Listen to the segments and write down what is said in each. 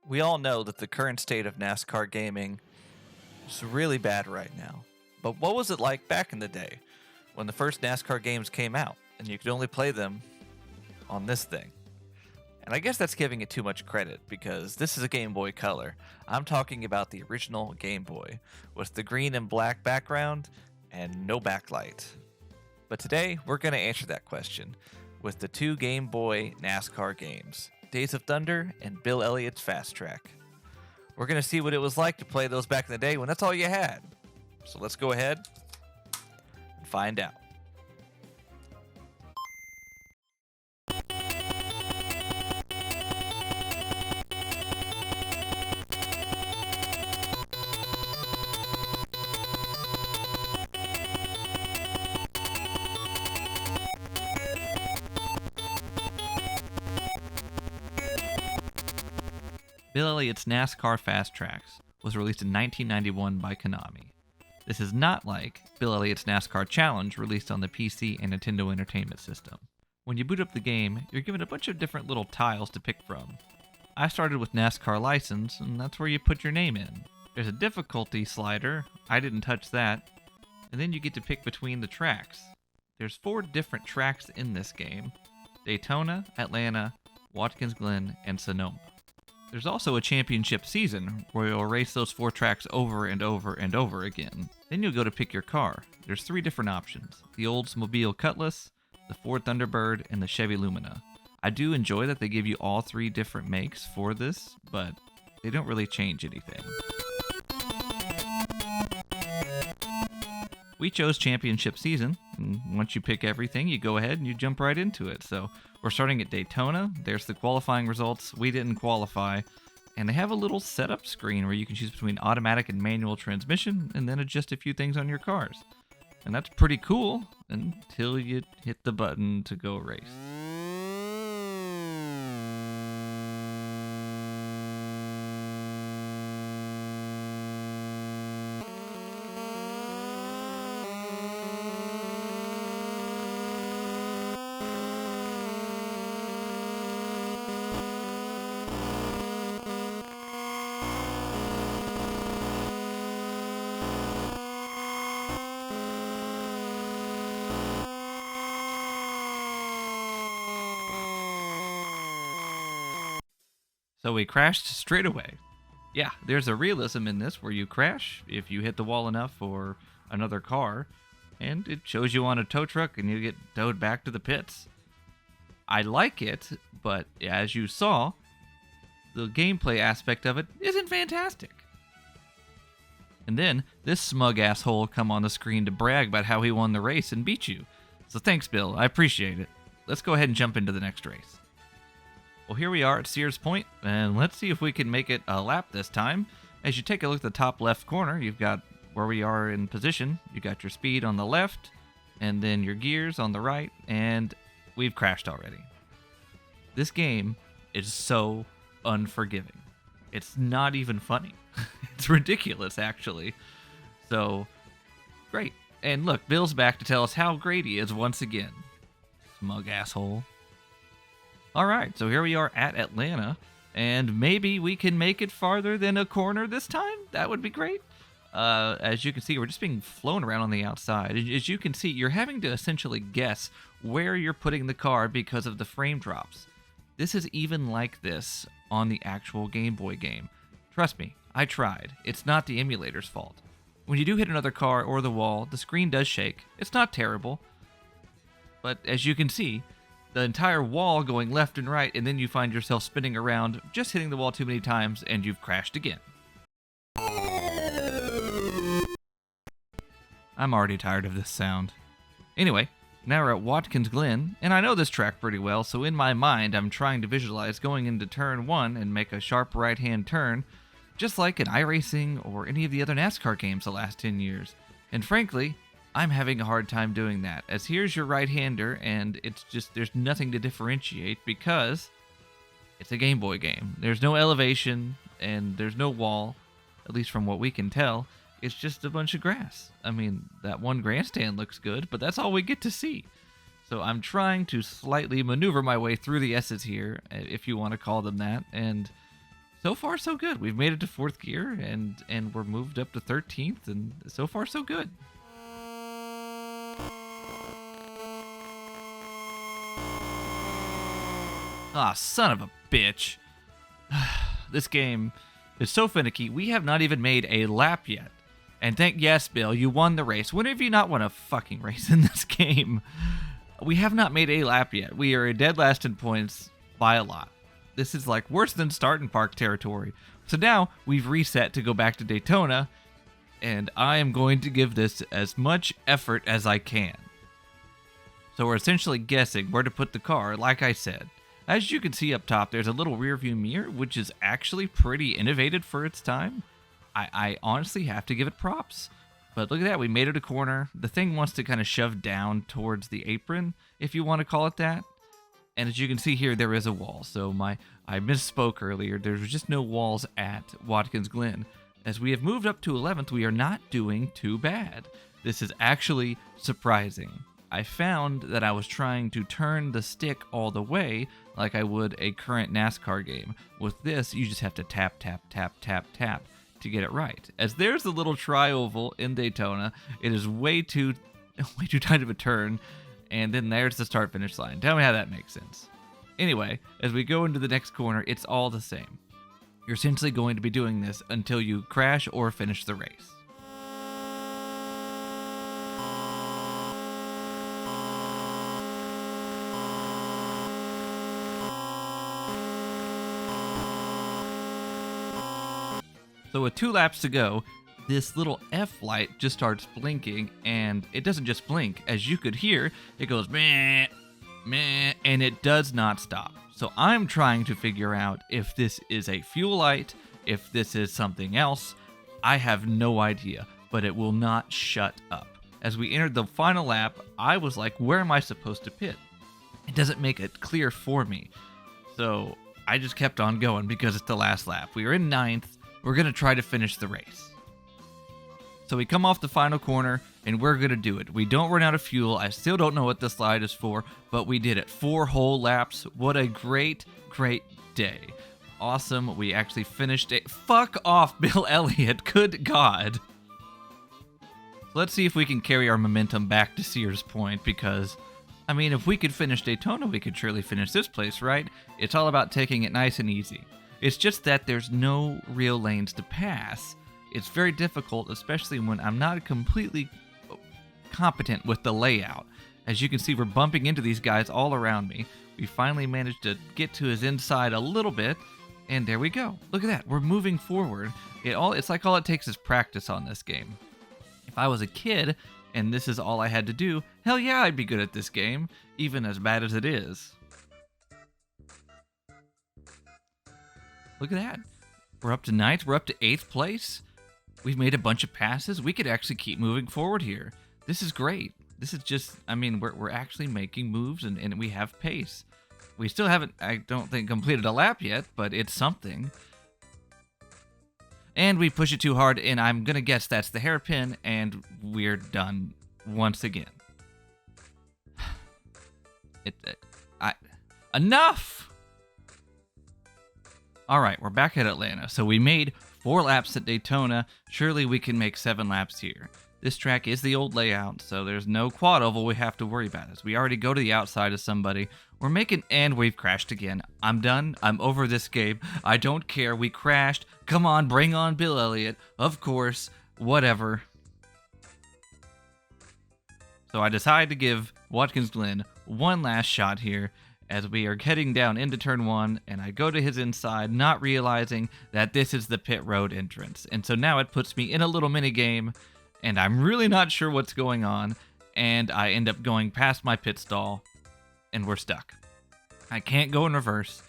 We all know that the current state of NASCAR gaming is really bad right now. But what was it like back in the day when the first NASCAR games came out and you could only play them on this thing? And I guess that's giving it too much credit because this is a Game Boy Color. I'm talking about the original Game Boy with the green and black background and no backlight. But today we're going to answer that question with the two Game Boy NASCAR games, Days of Thunder and Bill Elliott's Fast Track. We're going to see what it was like to play those back in the day when that's all you had. So let's go ahead and find out. Bill Elliott's NASCAR Fast Tracks was released in 1991 by Konami. This is not like Bill Elliott's NASCAR Challenge released on the PC and Nintendo Entertainment System. When you boot up the game, you're given a bunch of different little tiles to pick from. I started with NASCAR License, and that's where you put your name in. There's a difficulty slider, I didn't touch that, and then you get to pick between the tracks. There's 4 different tracks in this game: Daytona, Atlanta, Watkins Glen, and Sonoma. There's also a championship season where you'll race those 4 tracks over and over and over again. Then you'll go to pick your car. There's 3 different options: the Oldsmobile Cutlass, the Ford Thunderbird, and the Chevy Lumina. I do enjoy that they give you all 3 different makes for this, but they don't really change anything. We chose championship season, and once you pick everything, you go ahead and you jump right into it. So we're starting at Daytona. There's the qualifying results. We didn't qualify. And they have a little setup screen where you can choose between automatic and manual transmission and then adjust a few things on your cars. And that's pretty cool until you hit the button to go race. So we crashed straight away. Yeah, there's a realism in this where you crash if you hit the wall enough or another car, and it shows you on a tow truck and you get towed back to the pits. I like it, but as you saw, the gameplay aspect of it isn't fantastic. And then this smug asshole come on the screen to brag about how he won the race and beat you. So thanks, Bill. I appreciate it. Let's go ahead and jump into the next race. Well, here we are at Sears Point, and let's see if we can make it a lap this time. As you take a look at the top left corner, you've got where we are in position. You got your speed on the left, and then your gears on the right, and we've crashed already. This game is so unforgiving. It's not even funny. It's ridiculous, actually. So, great. And look, Bill's back to tell us how great he is once again. Smug asshole. Alright, so here we are at Atlanta, and maybe we can make it farther than a corner this time? That would be great. As you can see, we're just being flown around on the outside. As you can see, you're having to essentially guess where you're putting the car because of the frame drops. This is even like this on the actual Game Boy game. Trust me, I tried. It's not the emulator's fault. When you do hit another car or the wall, the screen does shake. It's not terrible. But as you can see, the entire wall going left and right, and then you find yourself spinning around, just hitting the wall too many times, and you've crashed again. I'm already tired of this sound. Anyway, now we're at Watkins Glen, and I know this track pretty well, so in my mind I'm trying to visualize going into turn 1 and make a sharp right-hand turn, just like in iRacing or any of the other NASCAR games the last 10 years. And frankly, I'm having a hard time doing that, as here's your right-hander, and it's just, there's nothing to differentiate because it's a Game Boy game. There's no elevation, and there's no wall, at least from what we can tell. It's just a bunch of grass. I mean, that one grandstand looks good, but that's all we get to see. So I'm trying to slightly maneuver my way through the S's here, if you want to call them that, and So far, so good. We've made it to 4th gear, and we're moved up to 13th, and so far, so good. Ah, son of a bitch. This game is so finicky. We have not even made a lap yet. And yes, Bill, you won the race. When have you not won a fucking race in this game? We have not made a lap yet. We are a dead last in points by a lot. This is like worse than start in park territory. So now we've reset to go back to Daytona, and I am going to give this as much effort as I can. So we're essentially guessing where to put the car, like I said. As you can see up top, there's a little rear view mirror, which is actually pretty innovative for its time. I honestly have to give it props. But look at that, we made it a corner. The thing wants to kind of shove down towards the apron, if you want to call it that. And as you can see here, there is a wall. So I misspoke earlier. There's just no walls at Watkins Glen. As we have moved up to 11th, we are not doing too bad. This is actually surprising. I found that I was trying to turn the stick all the way like I would a current NASCAR game. With this, you just have to tap, tap, tap, tap, tap to get it right. As there's a little tri-oval in Daytona, it is way too tight of a turn, and then there's the start-finish line. Tell me how that makes sense. Anyway, as we go into the next corner, it's all the same. You're essentially going to be doing this until you crash or finish the race. So with 2 laps to go, this little F light just starts blinking, and it doesn't just blink. As you could hear, it goes meh, meh, and it does not stop. So I'm trying to figure out if this is a fuel light, if this is something else. I have no idea, but it will not shut up. As we entered the final lap, I was like, where am I supposed to pit? It doesn't make it clear for me. So I just kept on going because it's the last lap. We are in 9th. We're going to try to finish the race. So we come off the final corner, and we're going to do it. We don't run out of fuel. I still don't know what this slide is for, but we did it. 4 whole laps. What a great, great day. Awesome. We actually finished it. Fuck off, Bill Elliott. Good God. Let's see if we can carry our momentum back to Sears Point, because, I mean, if we could finish Daytona, we could surely finish this place, right? It's all about taking it nice and easy. It's just that there's no real lanes to pass. It's very difficult, especially when I'm not completely competent with the layout. As you can see, we're bumping into these guys all around me. We finally managed to get to his inside a little bit, and there we go. Look at that. We're moving forward. It's like all it takes is practice on this game. If I was a kid and this is all I had to do, hell yeah, I'd be good at this game, even as bad as it is. Look at that. We're up to 9th. We're up to 8th place. We've made a bunch of passes. We could actually keep moving forward here. This is great. This is just, I mean, we're actually making moves, and we have pace. We still haven't, I don't think, completed a lap yet, but it's something. And we push it too hard, and I'm going to guess that's the hairpin, and we're done once again. Enough! All right, we're back at Atlanta. So we made 4 laps at Daytona. Surely we can make 7 laps here. This track is the old layout, so there's no quad oval we have to worry about. As we already go to the outside of somebody, and we've crashed again. I'm done. I'm over this game. I don't care. We crashed. Come on, bring on Bill Elliott. Of course, whatever. So I decided to give Watkins Glen one last shot here, as we are heading down into turn 1, and I go to his inside, not realizing that this is the pit road entrance. And so now it puts me in a little mini game, and I'm really not sure what's going on, and I end up going past my pit stall, and we're stuck. I can't go in reverse.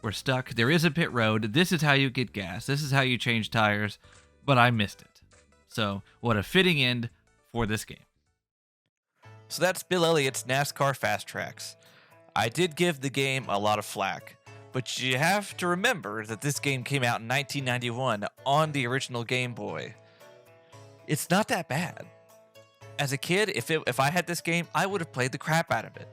We're stuck. There is a pit road. This is how you get gas. This is how you change tires, but I missed it. So what a fitting end for this game. So that's Bill Elliott's NASCAR Fast Tracks. I did give the game a lot of flack, but you have to remember that this game came out in 1991 on the original Game Boy. It's not that bad. As a kid, if I had this game, I would have played the crap out of it.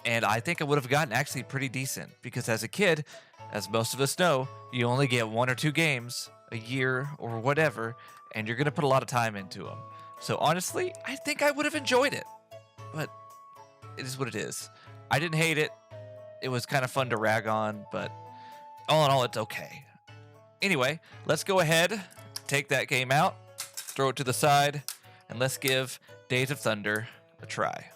And I think I would have gotten actually pretty decent, because as a kid, As most of us know, you only get 1 or 2 games a year or whatever, and you're going to put a lot of time into them. So honestly, I think I would have enjoyed it, but it is what it is. I didn't hate it. It was kind of fun to rag on, but all in all, it's okay. Anyway, let's go ahead, take that game out, throw it to the side, and let's give Days of Thunder a try.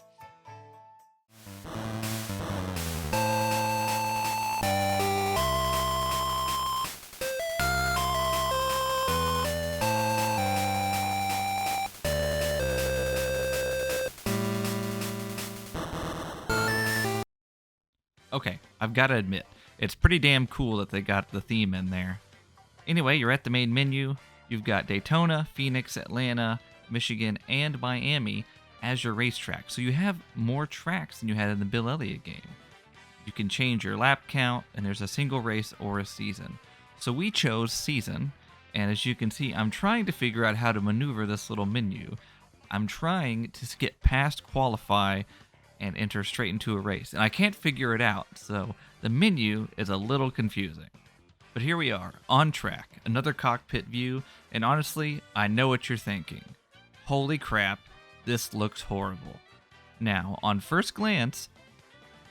Okay, I've got to admit, it's pretty damn cool that they got the theme in there. Anyway, you're at the main menu. You've got Daytona, Phoenix, Atlanta, Michigan, and Miami as your racetrack. So you have more tracks than you had in the Bill Elliott game. You can change your lap count, and there's a single race or a season. So we chose season, and as you can see, I'm trying to figure out how to maneuver this little menu. I'm trying to skip past qualify and enter straight into a race, and I can't figure it out, so the menu is a little confusing. But here we are, on track, another cockpit view, and honestly, I know what you're thinking. Holy crap, this looks horrible. Now, on first glance,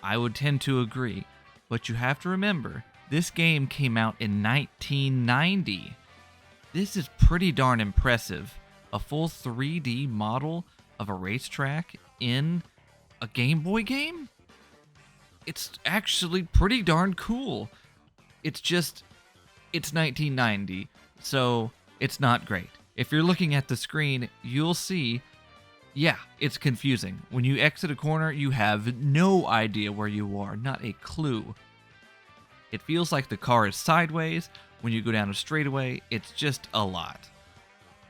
I would tend to agree, but you have to remember, this game came out in 1990. This is pretty darn impressive. A full 3D model of a racetrack in a Game Boy game? It's actually pretty darn cool. It's 1990, so it's not great. If you're looking at the screen, you'll see, yeah, it's confusing. When you exit a corner, you have no idea where you are, not a clue. It feels like the car is sideways. When you go down a straightaway, it's just a lot.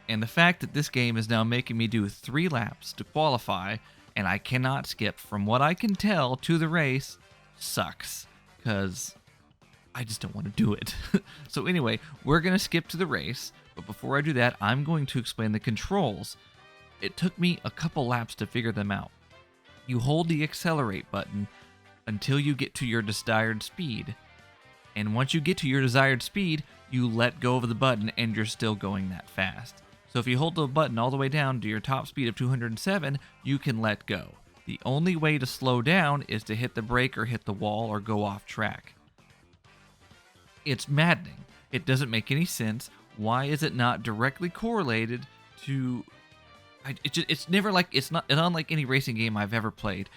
And the fact that this game is now making me do 3 laps to qualify, and I cannot skip, from what I can tell, to the race, sucks. Because I just don't want to do it. So anyway, we're going to skip to the race, but before I do that, I'm going to explain the controls. It took me a couple laps to figure them out. You hold the accelerate button until you get to your desired speed. And once you get to your desired speed, you let go of the button and you're still going that fast. So if you hold the button all the way down to your top speed of 207, you can let go. The only way to slow down is to hit the brake or hit the wall or go off track. It's maddening. It doesn't make any sense. Why is it not directly correlated to... It's never like... It's not unlike any racing game I've ever played.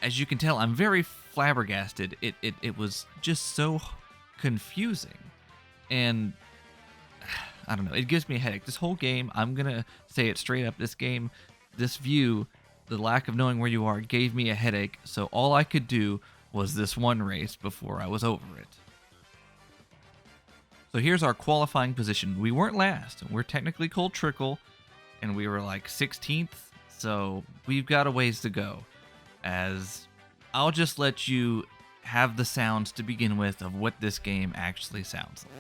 As you can tell, I'm very flabbergasted. It was just so confusing. And... I don't know. It gives me a headache. This whole game, I'm going to say it straight up. This game, this view, the lack of knowing where you are gave me a headache. So all I could do was this one race before I was over it. So here's our qualifying position. We weren't last. We're technically Cold Trickle, and we were like 16th. So we've got a ways to go. As I'll just let you have the sounds to begin with of what this game actually sounds like.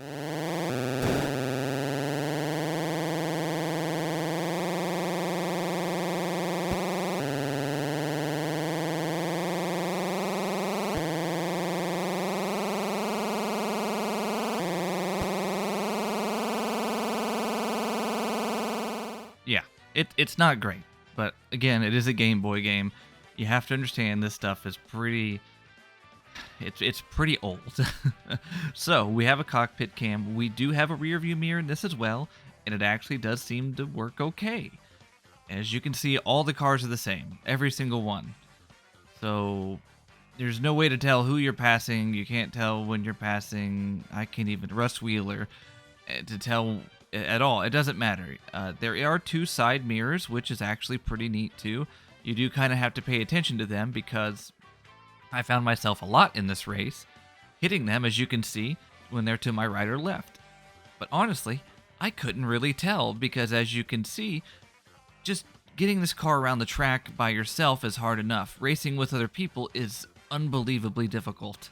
Yeah, it's not great, but again, it is a Game Boy game. You have to understand this stuff is pretty... It's pretty old. So, we have a cockpit cam. We do have a rear view mirror in this as well, and it actually does seem to work okay. As you can see, all the cars are the same. Every single one. So, there's no way to tell who you're passing. You can't tell when you're passing. I can't even... Russ Wheeler. To tell... at all. It doesn't matter. There are 2 side mirrors, which is actually pretty neat too. You do kind of have to pay attention to them because I found myself a lot in this race hitting them, as you can see, when they're to my right or left. But honestly, I couldn't really tell because, as you can see, just getting this car around the track by yourself is hard enough. Racing with other people is unbelievably difficult.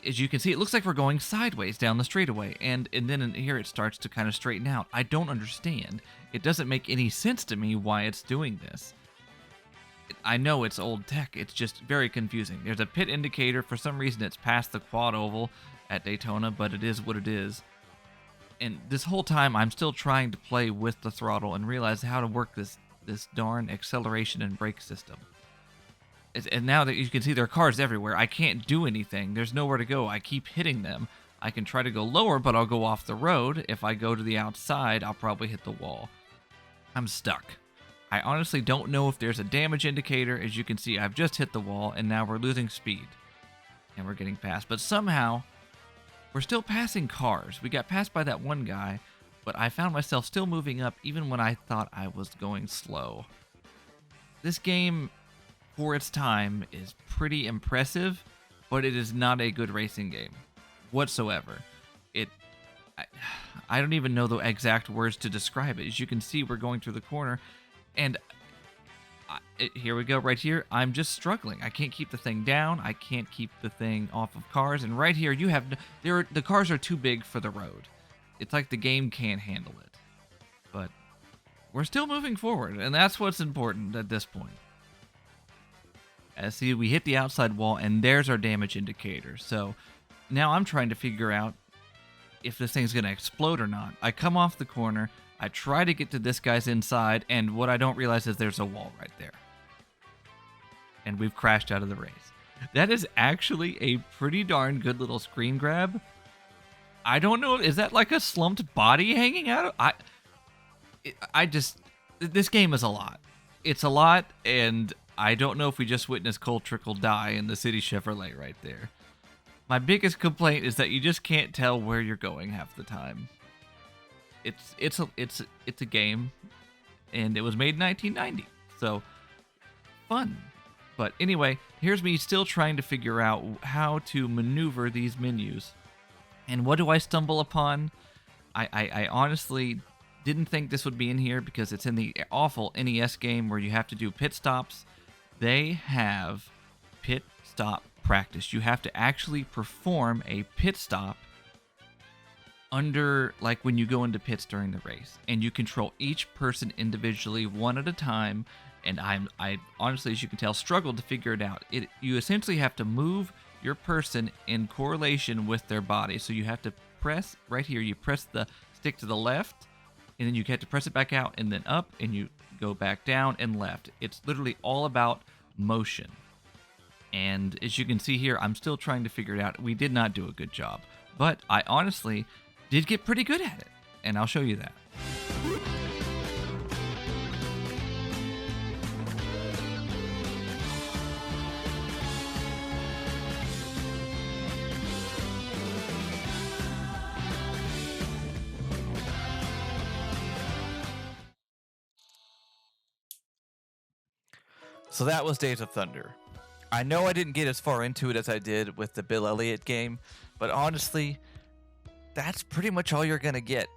As you can see, it looks like we're going sideways down the straightaway, and then here it starts to kind of straighten out. I don't understand. It doesn't make any sense to me why it's doing this. I know it's old tech. It's just very confusing. There's a pit indicator. For some reason, it's past the quad oval at Daytona, but it is what it is. And this whole time, I'm still trying to play with the throttle and realize how to work this darn acceleration and brake system. And now that you can see there are cars everywhere, I can't do anything. There's nowhere to go. I keep hitting them. I can try to go lower, but I'll go off the road. If I go to the outside, I'll probably hit the wall. I'm stuck. I honestly don't know if there's a damage indicator. As you can see, I've just hit the wall, and now we're losing speed. And we're getting past. But somehow, we're still passing cars. We got passed by that one guy, but I found myself still moving up even when I thought I was going slow. This game, for its time, is pretty impressive, but it is not a good racing game whatsoever. I don't even know the exact words to describe it. As you can see, we're going through the corner, and here we go right here. I'm just struggling. I can't keep the thing down. I can't keep the thing off of cars. And right here, the cars are too big for the road. It's like the game can't handle it. But we're still moving forward, and that's what's important at this point. As see, we hit the outside wall, and there's our damage indicator. So now I'm trying to figure out if this thing's going to explode or not. I come off the corner. I try to get to this guy's inside, and what I don't realize is there's a wall right there. And we've crashed out of the race. That is actually a pretty darn good little screen grab. I don't know, is that like a slumped body hanging out? This game is a lot. It's a lot, and I don't know if we just witnessed Cole Trickle die in the City Chevrolet right there. My biggest complaint is that you just can't tell where you're going half the time. It's a game, and it was made in 1990, so fun. But anyway, here's me still trying to figure out how to maneuver these menus. And what do I stumble upon? I honestly didn't think this would be in here because it's in the awful NES game where you have to do pit stops. They have pit stop practice. You have to actually perform a pit stop under, like when you go into pits during the race, and you control each person individually one at a time. And I honestly, as you can tell, struggled to figure it out. You essentially have to move your person in correlation with their body. So you have to press right here. You press the stick to the left, and then you get to press it back out, and then up, and you go back down and left. It's literally all about motion. And as you can see here, I'm still trying to figure it out. We did not do a good job, but I honestly did get pretty good at it, and I'll show you that. So that was Days of Thunder. I know I didn't get as far into it as I did with the Bill Elliott game, but honestly, that's pretty much all you're going to get.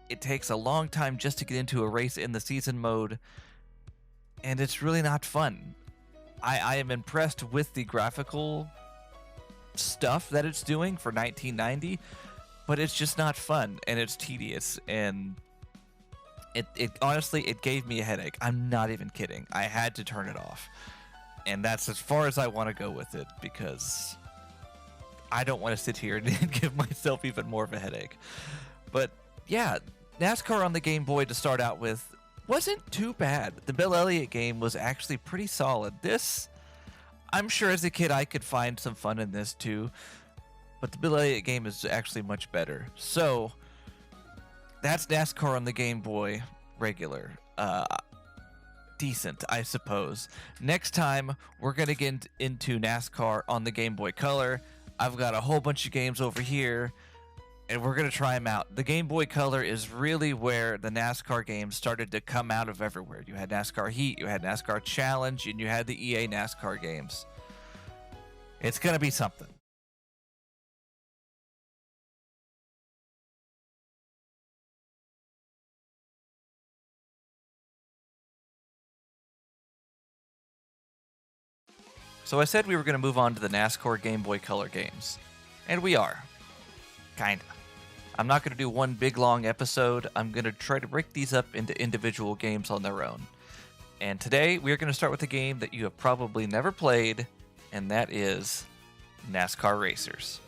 It takes a long time just to get into a race in the season mode, and it's really not fun. I am impressed with the graphical stuff that it's doing for 1990, but it's just not fun, and it's tedious, and it honestly, it gave me a headache. I'm not even kidding. I had to turn it off. And that's as far as I want to go with it, because I don't want to sit here and give myself even more of a headache. But yeah, NASCAR on the Game Boy to start out with wasn't too bad. The Bill Elliott game was actually pretty solid. This, I'm sure as a kid I could find some fun in this too, but the Bill Elliott game is actually much better. So that's NASCAR on the Game Boy regular. Decent, I suppose. Next time, we're going to get into NASCAR on the Game Boy Color. I've got a whole bunch of games over here, and we're going to try them out. The Game Boy Color is really where the NASCAR games started to come out of everywhere. You had NASCAR Heat, you had NASCAR Challenge, and you had the EA NASCAR games. It's going to be something. So I said we were going to move on to the NASCAR Game Boy Color games. And we are. Kinda. I'm not going to do one big long episode. I'm going to try to break these up into individual games on their own. And today we are going to start with a game that you have probably never played, and that is NASCAR Racers.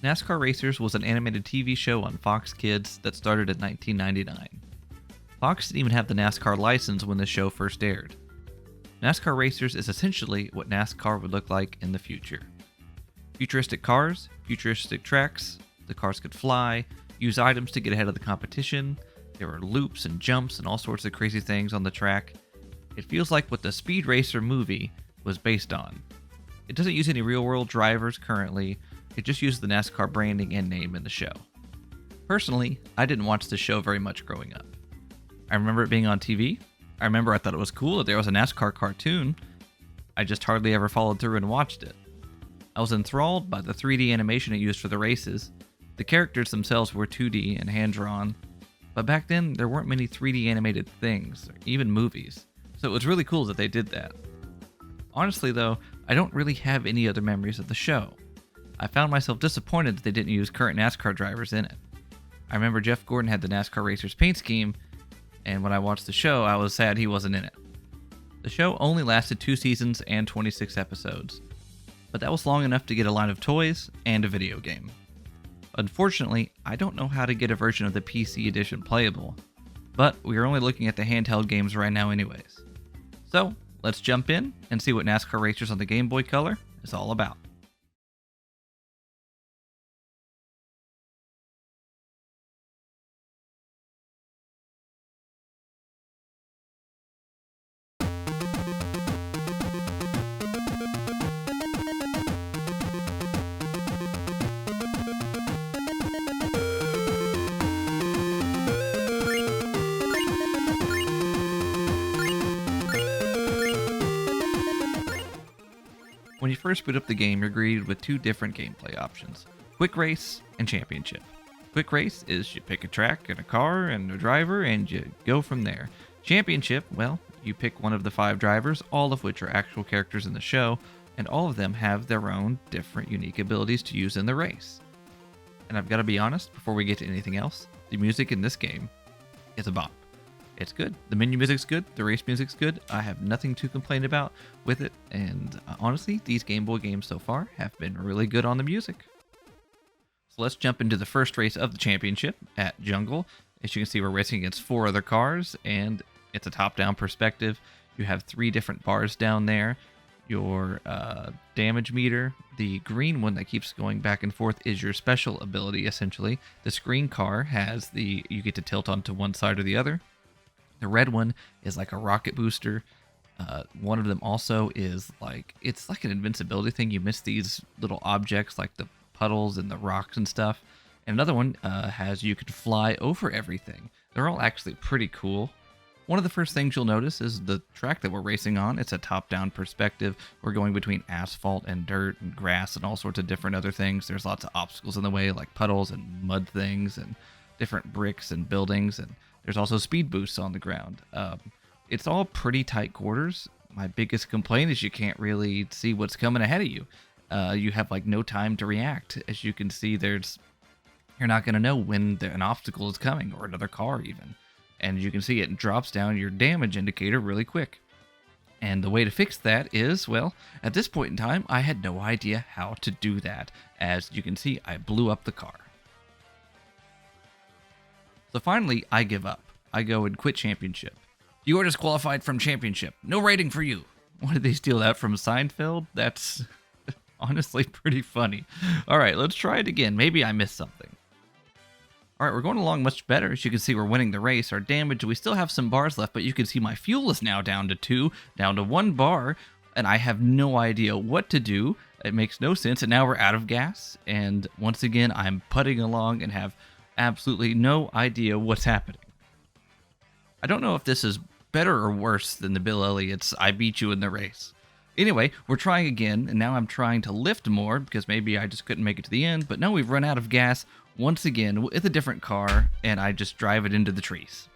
NASCAR Racers was an animated TV show on Fox Kids that started in 1999. Fox didn't even have the NASCAR license when the show first aired. NASCAR Racers is essentially what NASCAR would look like in the future. Futuristic cars, futuristic tracks, the cars could fly, use items to get ahead of the competition, there were loops and jumps and all sorts of crazy things on the track. It feels like what the Speed Racer movie was based on. It doesn't use any real-world drivers currently. It just used the NASCAR branding and name in the show. Personally, I didn't watch the show very much growing up. I remember it being on TV. I remember I thought it was cool that there was a NASCAR cartoon. I just hardly ever followed through and watched it. I was enthralled by the 3D animation it used for the races. The characters themselves were 2D and hand-drawn, but back then there weren't many 3D animated things, or even movies, so it was really cool that they did that. Honestly though, I don't really have any other memories of the show. I found myself disappointed that they didn't use current NASCAR drivers in it. I remember Jeff Gordon had the NASCAR Racers paint scheme, and when I watched the show, I was sad he wasn't in it. The show only lasted 2 seasons and 26 episodes, but that was long enough to get a line of toys and a video game. Unfortunately, I don't know how to get a version of the PC edition playable, but we are only looking at the handheld games right now anyways. So, let's jump in and see what NASCAR Racers on the Game Boy Color is all about. When you first boot up the game, you're greeted with 2 different gameplay options, Quick Race and Championship. Quick Race is you pick a track and a car and a driver and you go from there. Championship, well, you pick one of the 5 drivers, all of which are actual characters in the show, and all of them have their own different unique abilities to use in the race. And I've got to be honest, before we get to anything else, the music in this game is a bop. It's good. The menu music's good. The race music's good. I have nothing to complain about with it. And honestly, these Game Boy games so far have been really good on the music. So let's jump into the first race of the championship at Jungle. As you can see, we're racing against 4 other cars, and it's a top-down perspective. You have 3 different bars down there. Your damage meter, the green one that keeps going back and forth, is your special ability, essentially. This green car has you get to tilt onto one side or the other. The red one is like a rocket booster. One of them also is it's like an invincibility thing. You miss these little objects like the puddles and the rocks and stuff. And another one has you can fly over everything. They're all actually pretty cool. One of the first things you'll notice is the track that we're racing on. It's a top-down perspective. We're going between asphalt and dirt and grass and all sorts of different other things. There's lots of obstacles in the way, like puddles and mud things and different bricks and buildings, and there's also speed boosts on the ground. It's all pretty tight quarters. My biggest complaint is you can't really see what's coming ahead of you. You have no time to react. As you can see, you're not going to know when an obstacle is coming, or another car even. And you can see it drops down your damage indicator really quick. And the way to fix that is, well, at this point in time, I had no idea how to do that. As you can see, I blew up the car. So finally, I give up. I go and quit championship. You are disqualified from championship. No rating for you. Why did they steal that from Seinfeld? That's honestly pretty funny. All right, let's try it again. Maybe I missed something. All right, we're going along much better. As you can see, we're winning the race. Our damage, we still have some bars left, but you can see my fuel is now down to 2, down to 1 bar, and I have no idea what to do. It makes no sense, and now we're out of gas. And once again, I'm putting along and have absolutely no idea what's happening. I don't know if this is better or worse than the Bill Elliott's I beat you in the race. Anyway, we're trying again, and now I'm trying to lift more because maybe I just couldn't make it to the end, but now we've run out of gas once again with a different car, and I just drive it into the trees.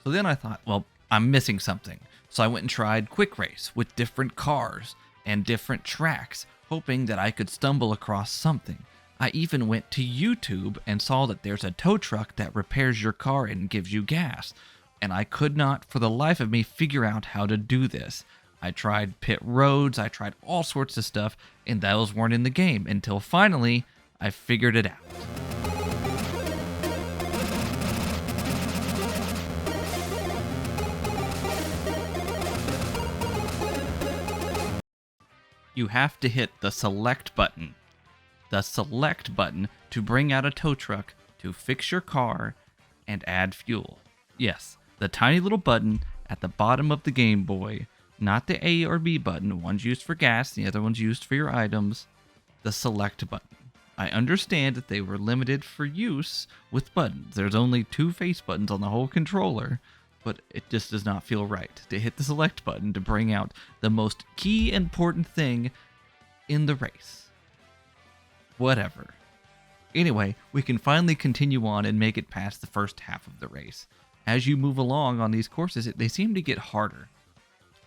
So then I thought, well, I'm missing something. So I went and tried Quick Race with different cars and different tracks, hoping that I could stumble across something. I even went to YouTube and saw that there's a tow truck that repairs your car and gives you gas. And I could not, for the life of me, figure out how to do this. I tried pit roads, I tried all sorts of stuff, and those weren't in the game until finally I figured it out. You have to hit the select button. The select button to bring out a tow truck to fix your car and add fuel. Yes, the tiny little button at the bottom of the Game Boy, not the A or B button. One's used for gas, the other one's used for your items. The select button. I understand that they were limited for use with buttons. There's only 2 face buttons on the whole controller, but it just does not feel right to hit the select button to bring out the most key important thing in the race. Whatever. Anyway, we can finally continue on and make it past the first half of the race. As you move along on these courses, they seem to get harder.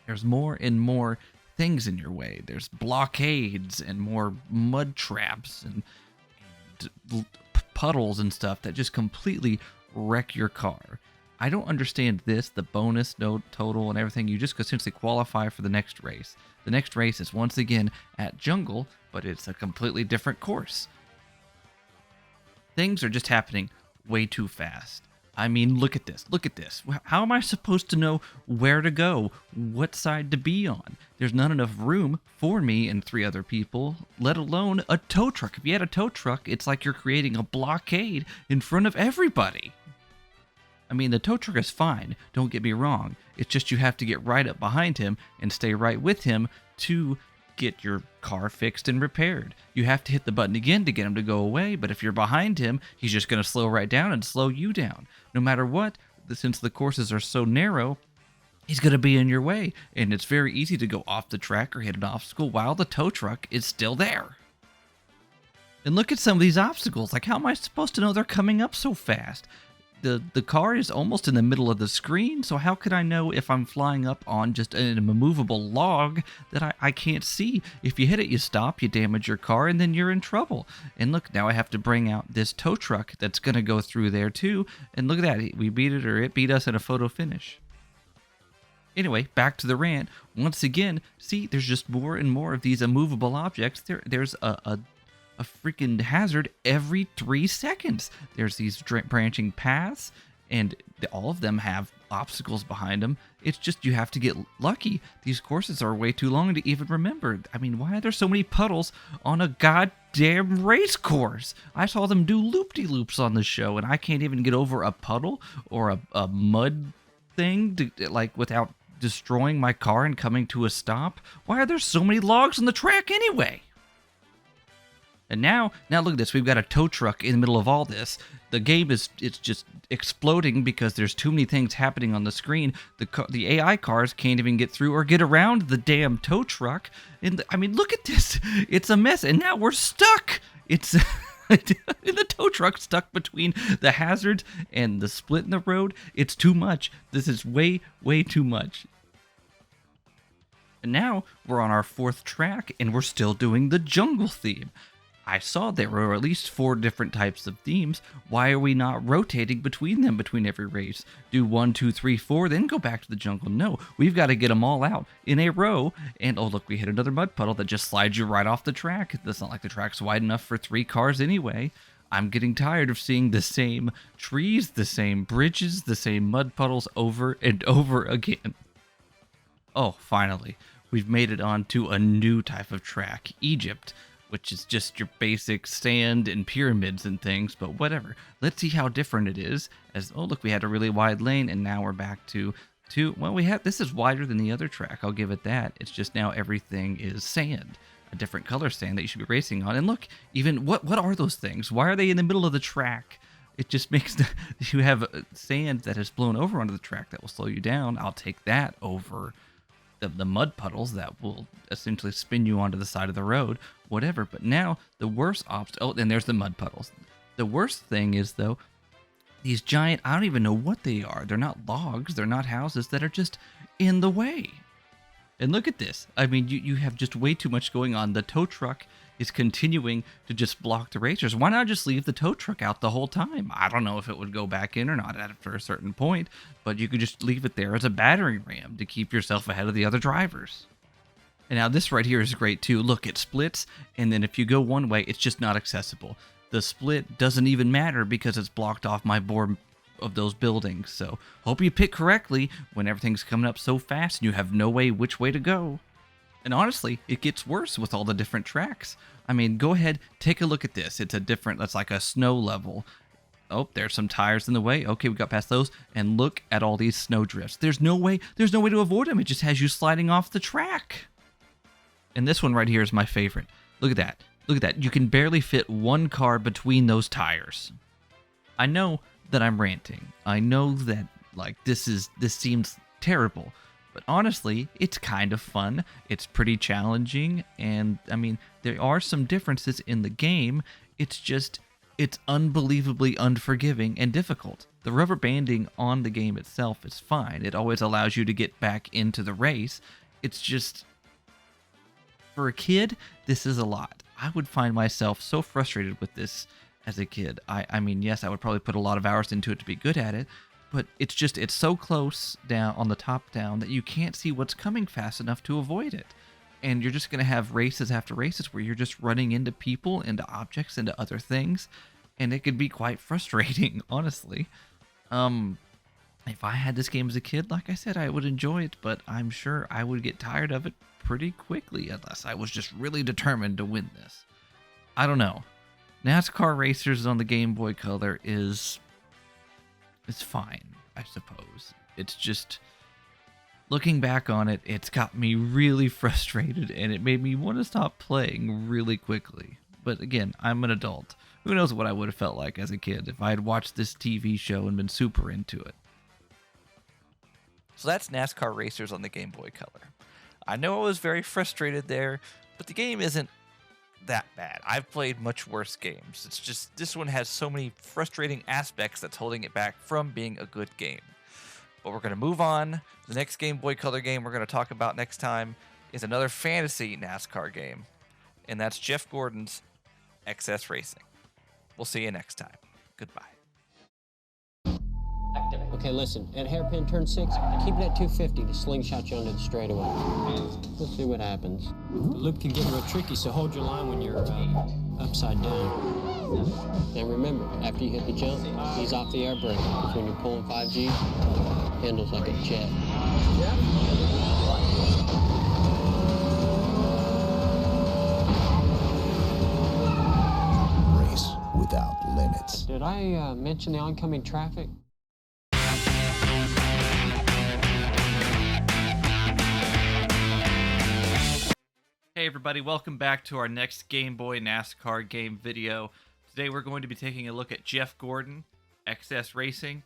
There's more and more things in your way. There's blockades and more mud traps and puddles and stuff that just completely wreck your car. I don't understand this, the bonus, no total, and everything. You just essentially qualify for the next race. The next race is once again at Jungle, but it's a completely different course. Things are just happening way too fast. I mean, look at this. Look at this. How am I supposed to know where to go, what side to be on? There's not enough room for me and 3 other people, let alone a tow truck. If you had a tow truck, it's like you're creating a blockade in front of everybody. I mean, the tow truck is fine, don't get me wrong. It's just you have to get right up behind him and stay right with him to get your car fixed and repaired. You have to hit the button again to get him to go away, but if you're behind him, he's just going to slow right down and slow you down. No matter what, since the courses are so narrow, he's going to be in your way, and it's very easy to go off the track or hit an obstacle while the tow truck is still there. And look at some of these obstacles. Like, how am I supposed to know they're coming up so fast? The car is almost in the middle of the screen, so how could I know if I'm flying up on just a immovable log that I can't see? If you hit it, you stop, you damage your car, and then you're in trouble. And look, now I have to bring out this tow truck that's going to go through there too, and look at that, we beat it, or it beat us in a photo finish. Anyway, back to the rant. Once again, see, there's just more and more of these immovable objects. There's a freaking hazard every 3 seconds. There's these branching paths, and all of them have obstacles behind them. It's just you have to get lucky. These courses are way too long to even remember. I mean, why are there so many puddles on a goddamn race course? I saw them do loop-de-loops on the show, and I can't even get over a puddle or a mud thing like without destroying my car and coming to a stop. Why are there so many logs on the track anyway? And now look at this. We've got a tow truck in the middle of all this. The game it's just exploding because there's too many things happening on the screen. The AI cars can't even get through or get around the damn tow truck. And I mean, look at this. It's a mess. And now we're stuck. It's the tow truck stuck between the hazards and the split in the road. It's too much. This is way, way too much. And now we're on our 4th track, and we're still doing the jungle theme. I saw there were at least 4 different types of themes. Why are we not rotating between them between every race? Do 1, 2, 3, 4, then go back to the jungle. No, we've got to get them all out in a row. And oh, look, we hit another mud puddle that just slides you right off the track. It's not like the track's wide enough for 3 cars anyway. I'm getting tired of seeing the same trees, the same bridges, the same mud puddles over and over again. Oh, finally, we've made it onto a new type of track, Egypt, which is just your basic sand and pyramids and things, but whatever. Let's see how different it is. Oh, look, we had a really wide lane, and now we're back to well, this is wider than the other track, I'll give it that. It's just now everything is sand, a different color sand that you should be racing on. And look, even, what are those things? Why are they in the middle of the track? it just makes you have sand that has blown over onto the track that will slow you down. I'll take that over the mud puddles that will essentially spin you onto the side of the road, whatever. But now the worst obstacle, oh, and there's the mud puddles. The worst thing is, though, these giant, I don't even know what they are. They're not logs, they're not houses that are just in the way. And look at this. I mean, you have just way too much going on. The tow truck is continuing to just block the racers. Why not just leave the tow truck out the whole time? I don't know if it would go back in or not after a certain point, but you could just leave it there as a battering ram to keep yourself ahead of the other drivers. And now this right here is great too. Look, it splits, and then if you go one way, it's just not accessible. The split doesn't even matter because it's blocked off my board of those buildings. So hope you pick correctly when everything's coming up so fast and you have no way which way to go. And honestly, it gets worse with all the different tracks. I mean, go ahead, take a look at this. It's a different, that's like a snow level. Oh, there's some tires in the way. Okay, we got past those. And look at all these snow drifts. There's no way to avoid them. It just has you sliding off the track. And this one right here is my favorite. Look at that. Look at that. You can barely fit one car between those tires. I know that I'm ranting. I know that like this seems terrible, but honestly, it's kind of fun. It's pretty challenging, and I mean, there are some differences in the game. It's unbelievably unforgiving and difficult. The rubber banding on the game itself is fine. It always allows you to get back into the race. It's just, for a kid, this is a lot. I would find myself so frustrated with this as a kid. I mean, yes, I would probably put a lot of hours into it to be good at it, but it's so close down on the top down that you can't see what's coming fast enough to avoid it. And you're just going to have races after races where you're just running into people, into objects, into other things, and it could be quite frustrating, honestly. If I had this game as a kid, like I said, I would enjoy it, but I'm sure I would get tired of it pretty quickly unless I was just really determined to win this. I don't know. NASCAR Racers on the Game Boy Color is fine, I suppose. It's just, looking back on it, it's got me really frustrated, and it made me want to stop playing really quickly. But again, I'm an adult. Who knows what I would have felt like as a kid if I had watched this TV show and been super into it. So that's NASCAR Racers on the Game Boy Color. I know I was very frustrated there, but the game isn't that bad. I've played much worse games. It's just this one has so many frustrating aspects that's holding it back from being a good game. But we're going to move on. The next Game Boy Color game we're going to talk about next time is another fantasy NASCAR game, and that's Jeff Gordon's XS Racing. We'll see you next time. Goodbye. Okay, listen. At hairpin turn 6, keep it at 250 to slingshot you onto the straightaway. We'll see what happens. The loop can get real tricky, so hold your line when you're upside down. And remember, after you hit the jump, ease off the air brake. Because when you're pulling 5G, handles like a jet. Race without limits. Did I mention the oncoming traffic? Hey everybody, welcome back to our next Game Boy NASCAR game video. Today we're going to be taking a look at Jeff Gordon, XS Racing.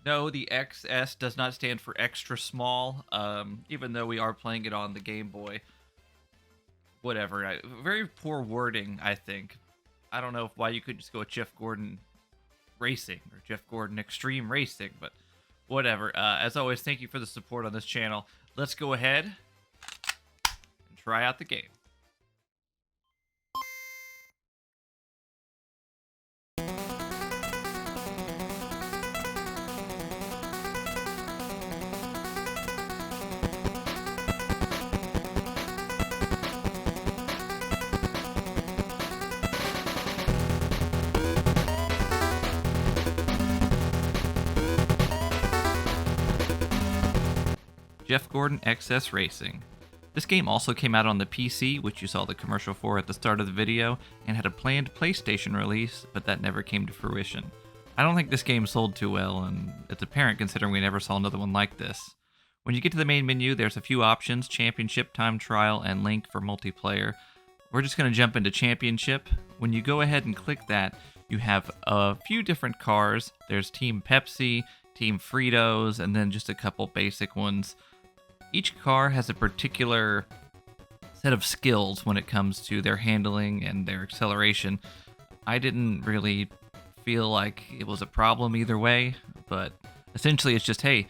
No, the XS does not stand for extra small, even though we are playing it on the Game Boy. Whatever, very poor wording, I think. I don't know why you couldn't just go with Jeff Gordon Racing or Jeff Gordon Extreme Racing, but whatever. As always, thank you for the support on this channel. Let's go ahead and try out the game. Jeff Gordon XS Racing. This game also came out on the PC, which you saw the commercial for at the start of the video, and had a planned PlayStation release, but that never came to fruition. I don't think this game sold too well, and it's apparent considering we never saw another one like this. When you get to the main menu, there's a few options: Championship, Time Trial, and Link for multiplayer. We're just going to jump into Championship. When you go ahead and click that, You have a few different cars. There's Team Pepsi, Team Fritos, and then just a couple basic ones. Each car has a particular set of skills when it comes to their handling and their acceleration. I didn't really feel like it was a problem either way, but essentially it's just, hey,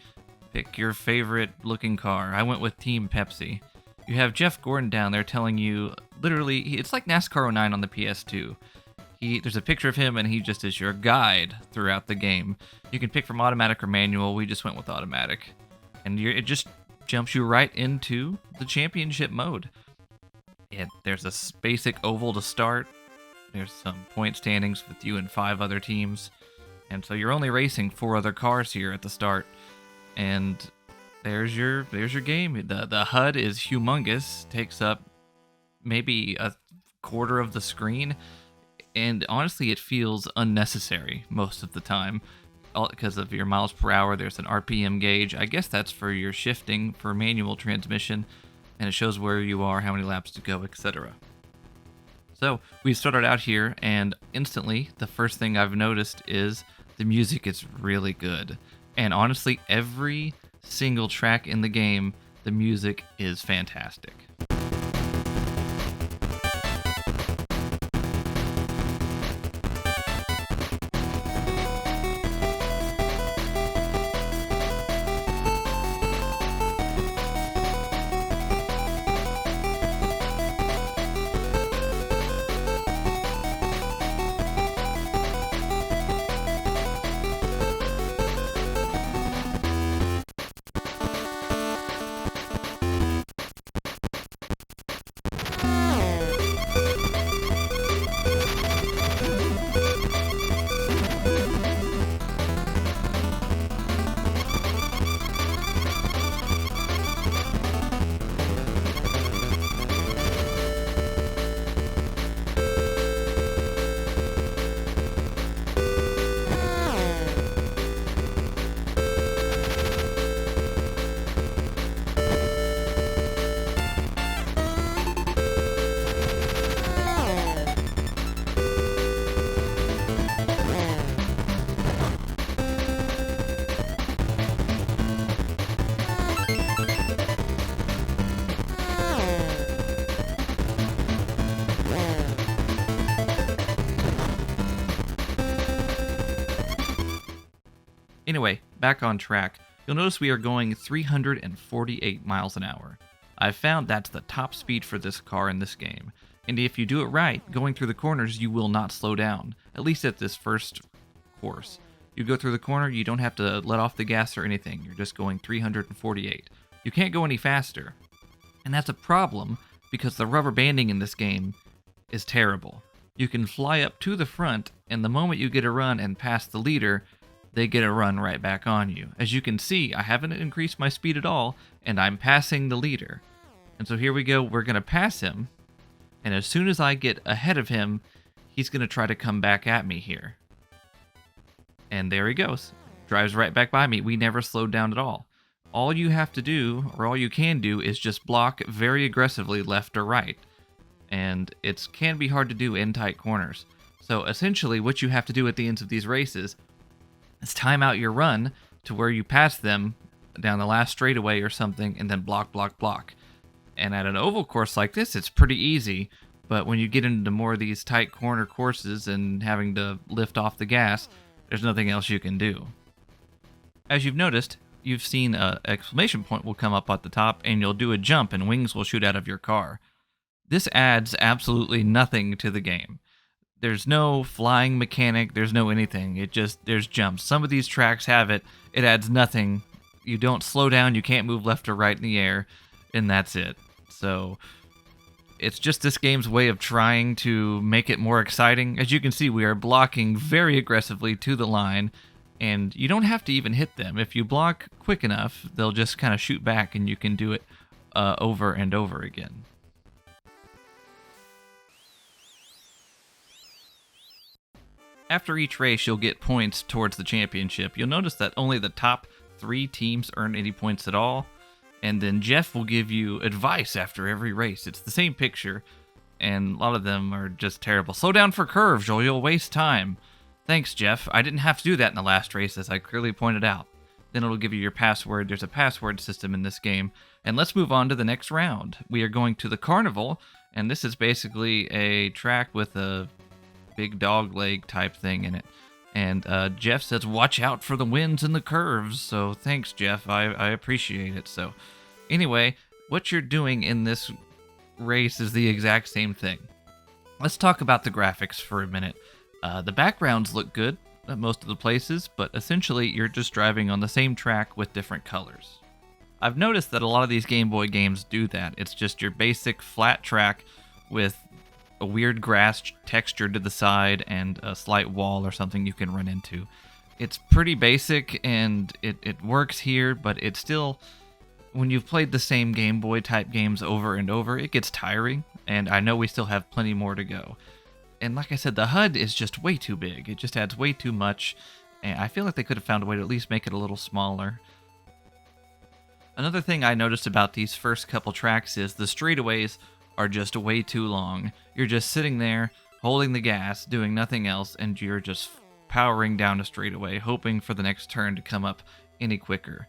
pick your favorite looking car. I went with Team Pepsi. You have Jeff Gordon down there telling you, literally, it's like NASCAR '09 on the PS2. There's a picture of him, and he just is your guide throughout the game. You can pick from automatic or manual. We just went with automatic. And it just jumps you right into the championship mode. There's a basic oval to start. There's some point standings with you and 5 other teams. And so you're only racing 4 other cars here at the start. And there's your game. The HUD is humongous, takes up maybe a quarter of the screen. And honestly, it feels unnecessary most of the time because of your miles per hour. There's an RPM gauge. I guess that's for your shifting for manual transmission, and it shows where you are, how many laps to go, etc. So we started out here, and instantly, the first thing I've noticed is the music is really good. And honestly, every single track in the game, the music is fantastic. Anyway, back on track, you'll notice we are going 348 miles an hour. I've found that's the top speed for this car in this game, and if you do it right, going through the corners you will not slow down, at least at this first course. You go through the corner, you don't have to let off the gas or anything, you're just going 348. You can't go any faster, and that's a problem because the rubber banding in this game is terrible. You can fly up to the front, and the moment you get a run and pass the leader, they get a run right back on you. As you can see, I haven't increased my speed at all, and I'm passing the leader. And so here we go, we're going to pass him, and as soon as I get ahead of him, he's going to try to come back at me here. And there he goes. Drives right back by me. We never slowed down at all. All you have to do, or all you can do, is just block very aggressively left or right. And it can be hard to do in tight corners. So essentially, what you have to do at the ends of these races is time out your run to where you pass them down the last straightaway or something, and then block, block, block. And at an oval course like this, it's pretty easy. But when you get into more of these tight corner courses and having to lift off the gas, there's nothing else you can do. As you've noticed, you've seen an exclamation point will come up at the top, and you'll do a jump and wings will shoot out of your car. This adds absolutely nothing to the game. There's no flying mechanic, there's no anything. There's jumps. Some of these tracks have it. It adds nothing. You don't slow down, you can't move left or right in the air, and that's it. So it's just this game's way of trying to make it more exciting. As you can see, we are blocking very aggressively to the line, and you don't have to even hit them. If you block quick enough, they'll just kind of shoot back, and you can do it over and over again. After each race, you'll get points towards the championship. You'll notice that only the top 3 teams earn any points at all. And then Jeff will give you advice after every race. It's the same picture. and a lot of them are just terrible. Slow down for curves, or you'll waste time. Thanks, Jeff. I didn't have to do that in the last race, as I clearly pointed out. Then it'll give you your password. There's a password system in this game. And let's move on to the next round. We are going to the Carnival, and this is basically a track with a big dog leg type thing in it. And Jeff says, watch out for the winds and the curves. So thanks, Jeff. I appreciate it. So anyway, what you're doing in this race is the exact same thing. Let's talk about the graphics for a minute. The backgrounds look good at most of the places, but essentially you're just driving on the same track with different colors. I've noticed that a lot of these Game Boy games do that. It's just your basic flat track with a weird grass texture to the side and a slight wall or something you can run into. It's pretty basic and it works here, but it's still, when you've played the same Game Boy type games over and over, it gets tiring, and I know we still have plenty more to go. And like I said, the HUD is just way too big. It just adds way too much, and I feel like they could have found a way to at least make it a little smaller. Another thing I noticed about these first couple tracks is the straightaways are just way too long. You're just sitting there, holding the gas, doing nothing else, and you're just powering down a straightaway, hoping for the next turn to come up any quicker.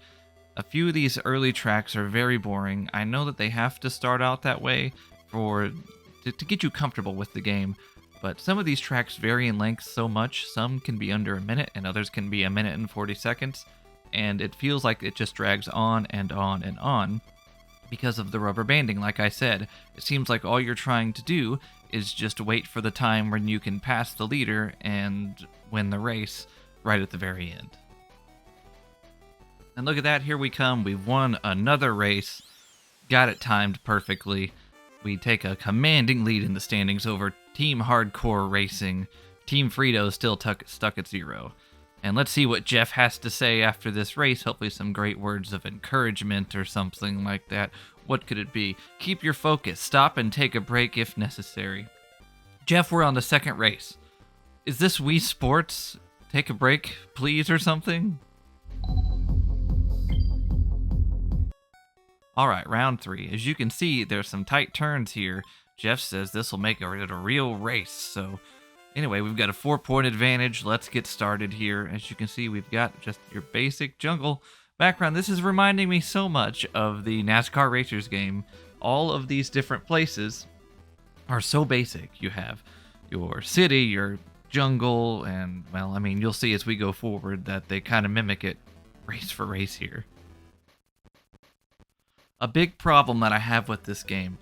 A few of these early tracks are very boring. I know that they have to start out that way to get you comfortable with the game, but some of these tracks vary in length so much. Some can be under a minute, and others can be a minute and 40 seconds, and it feels like it just drags on and on and on because of the rubber banding. Like I said, it seems like all you're trying to do is just wait for the time when you can pass the leader and win the race right at the very end. And look at that, here we come. We've won another race. Got it timed perfectly. We take a commanding lead in the standings over Team Hardcore Racing. Team Frito still stuck at 0. And let's see what Jeff has to say after this race. Hopefully some great words of encouragement or something like that. What could it be? Keep your focus. Stop and take a break if necessary. Jeff, we're on the second race. Is this Wii Sports? Take a break, please, or something? Alright, round 3. As you can see, there's some tight turns here. Jeff says this will make it a real race. So anyway, we've got a 4-point advantage. Let's get started here. As you can see, we've got just your basic jungle background. This is reminding me so much of the NASCAR Racers game. All of these different places are so basic. You have your city, your jungle, and, well, I mean, you'll see as we go forward that they kind of mimic it race for race here. A big problem that I have with this game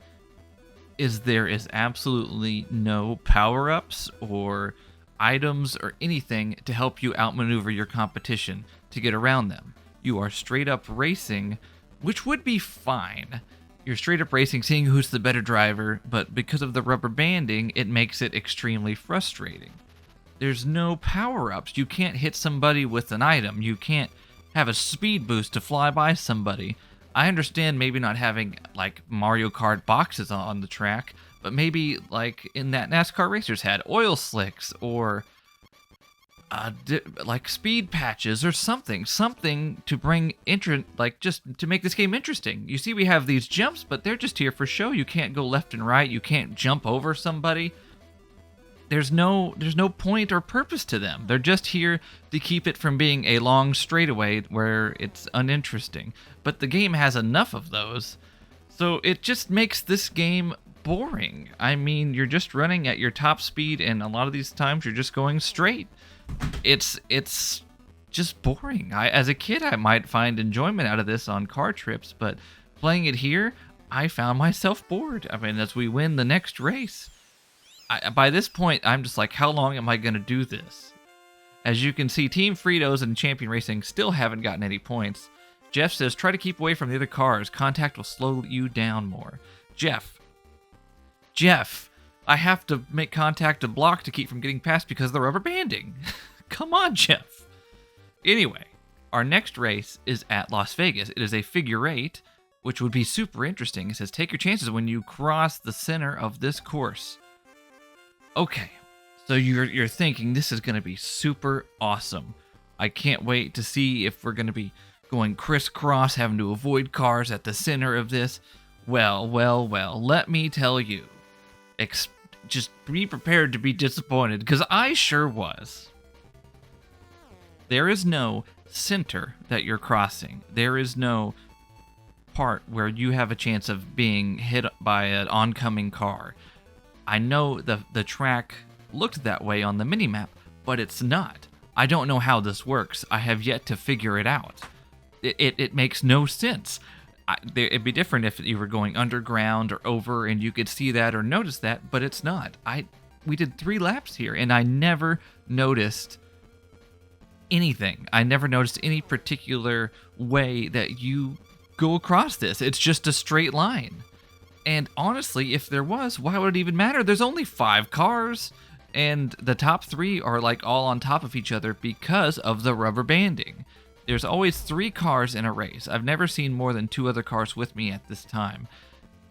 is there is absolutely no power-ups or items or anything to help you outmaneuver your competition to get around them. You are straight up racing, which would be fine. You're straight up racing, seeing who's the better driver, but because of the rubber banding, it makes it extremely frustrating. There's no power-ups. You can't hit somebody with an item. You can't have a speed boost to fly by somebody. I understand maybe not having, like, Mario Kart boxes on the track, but maybe, like, in that NASCAR Racers had oil slicks or, like, speed patches or something to bring just to make this game interesting. You see, we have these jumps, but they're just here for show. You can't go left and right. You can't jump over somebody. There's no point or purpose to them. They're just here to keep it from being a long straightaway where it's uninteresting. But the game has enough of those, so it just makes this game boring. I mean, you're just running at your top speed, and a lot of these times you're just going straight. It's just boring. As a kid, I might find enjoyment out of this on car trips, but playing it here, I found myself bored. I mean, as we win the next race, by this point, I'm just like, how long am I going to do this? As you can see, Team Fritos and Champion Racing still haven't gotten any points. Jeff says, try to keep away from the other cars. Contact will slow you down more. Jeff, I have to make contact to block to keep from getting past because of the rubber banding. Come on, Jeff. Anyway, our next race is at Las Vegas. It is a figure 8, which would be super interesting. It says, take your chances when you cross the center of this course. Okay, so you're thinking this is going to be super awesome. I can't wait to see if we're going to be going crisscross, having to avoid cars at the center of this. Well, let me tell you. just be prepared to be disappointed, because I sure was. There is no center that you're crossing. There is no part where you have a chance of being hit by an oncoming car. I know the track looked that way on the minimap, but it's not. I don't know how this works. I have yet to figure it out. It makes no sense. It'd be different if you were going underground or over and you could see that or notice that, but it's not. We did 3 laps here and I never noticed anything. I never noticed any particular way that you go across this. It's just a straight line. And honestly, if there was, why would it even matter? There's only 5 cars, and the top 3 are like all on top of each other because of the rubber banding. There's always 3 cars in a race. I've never seen more than 2 other cars with me at this time.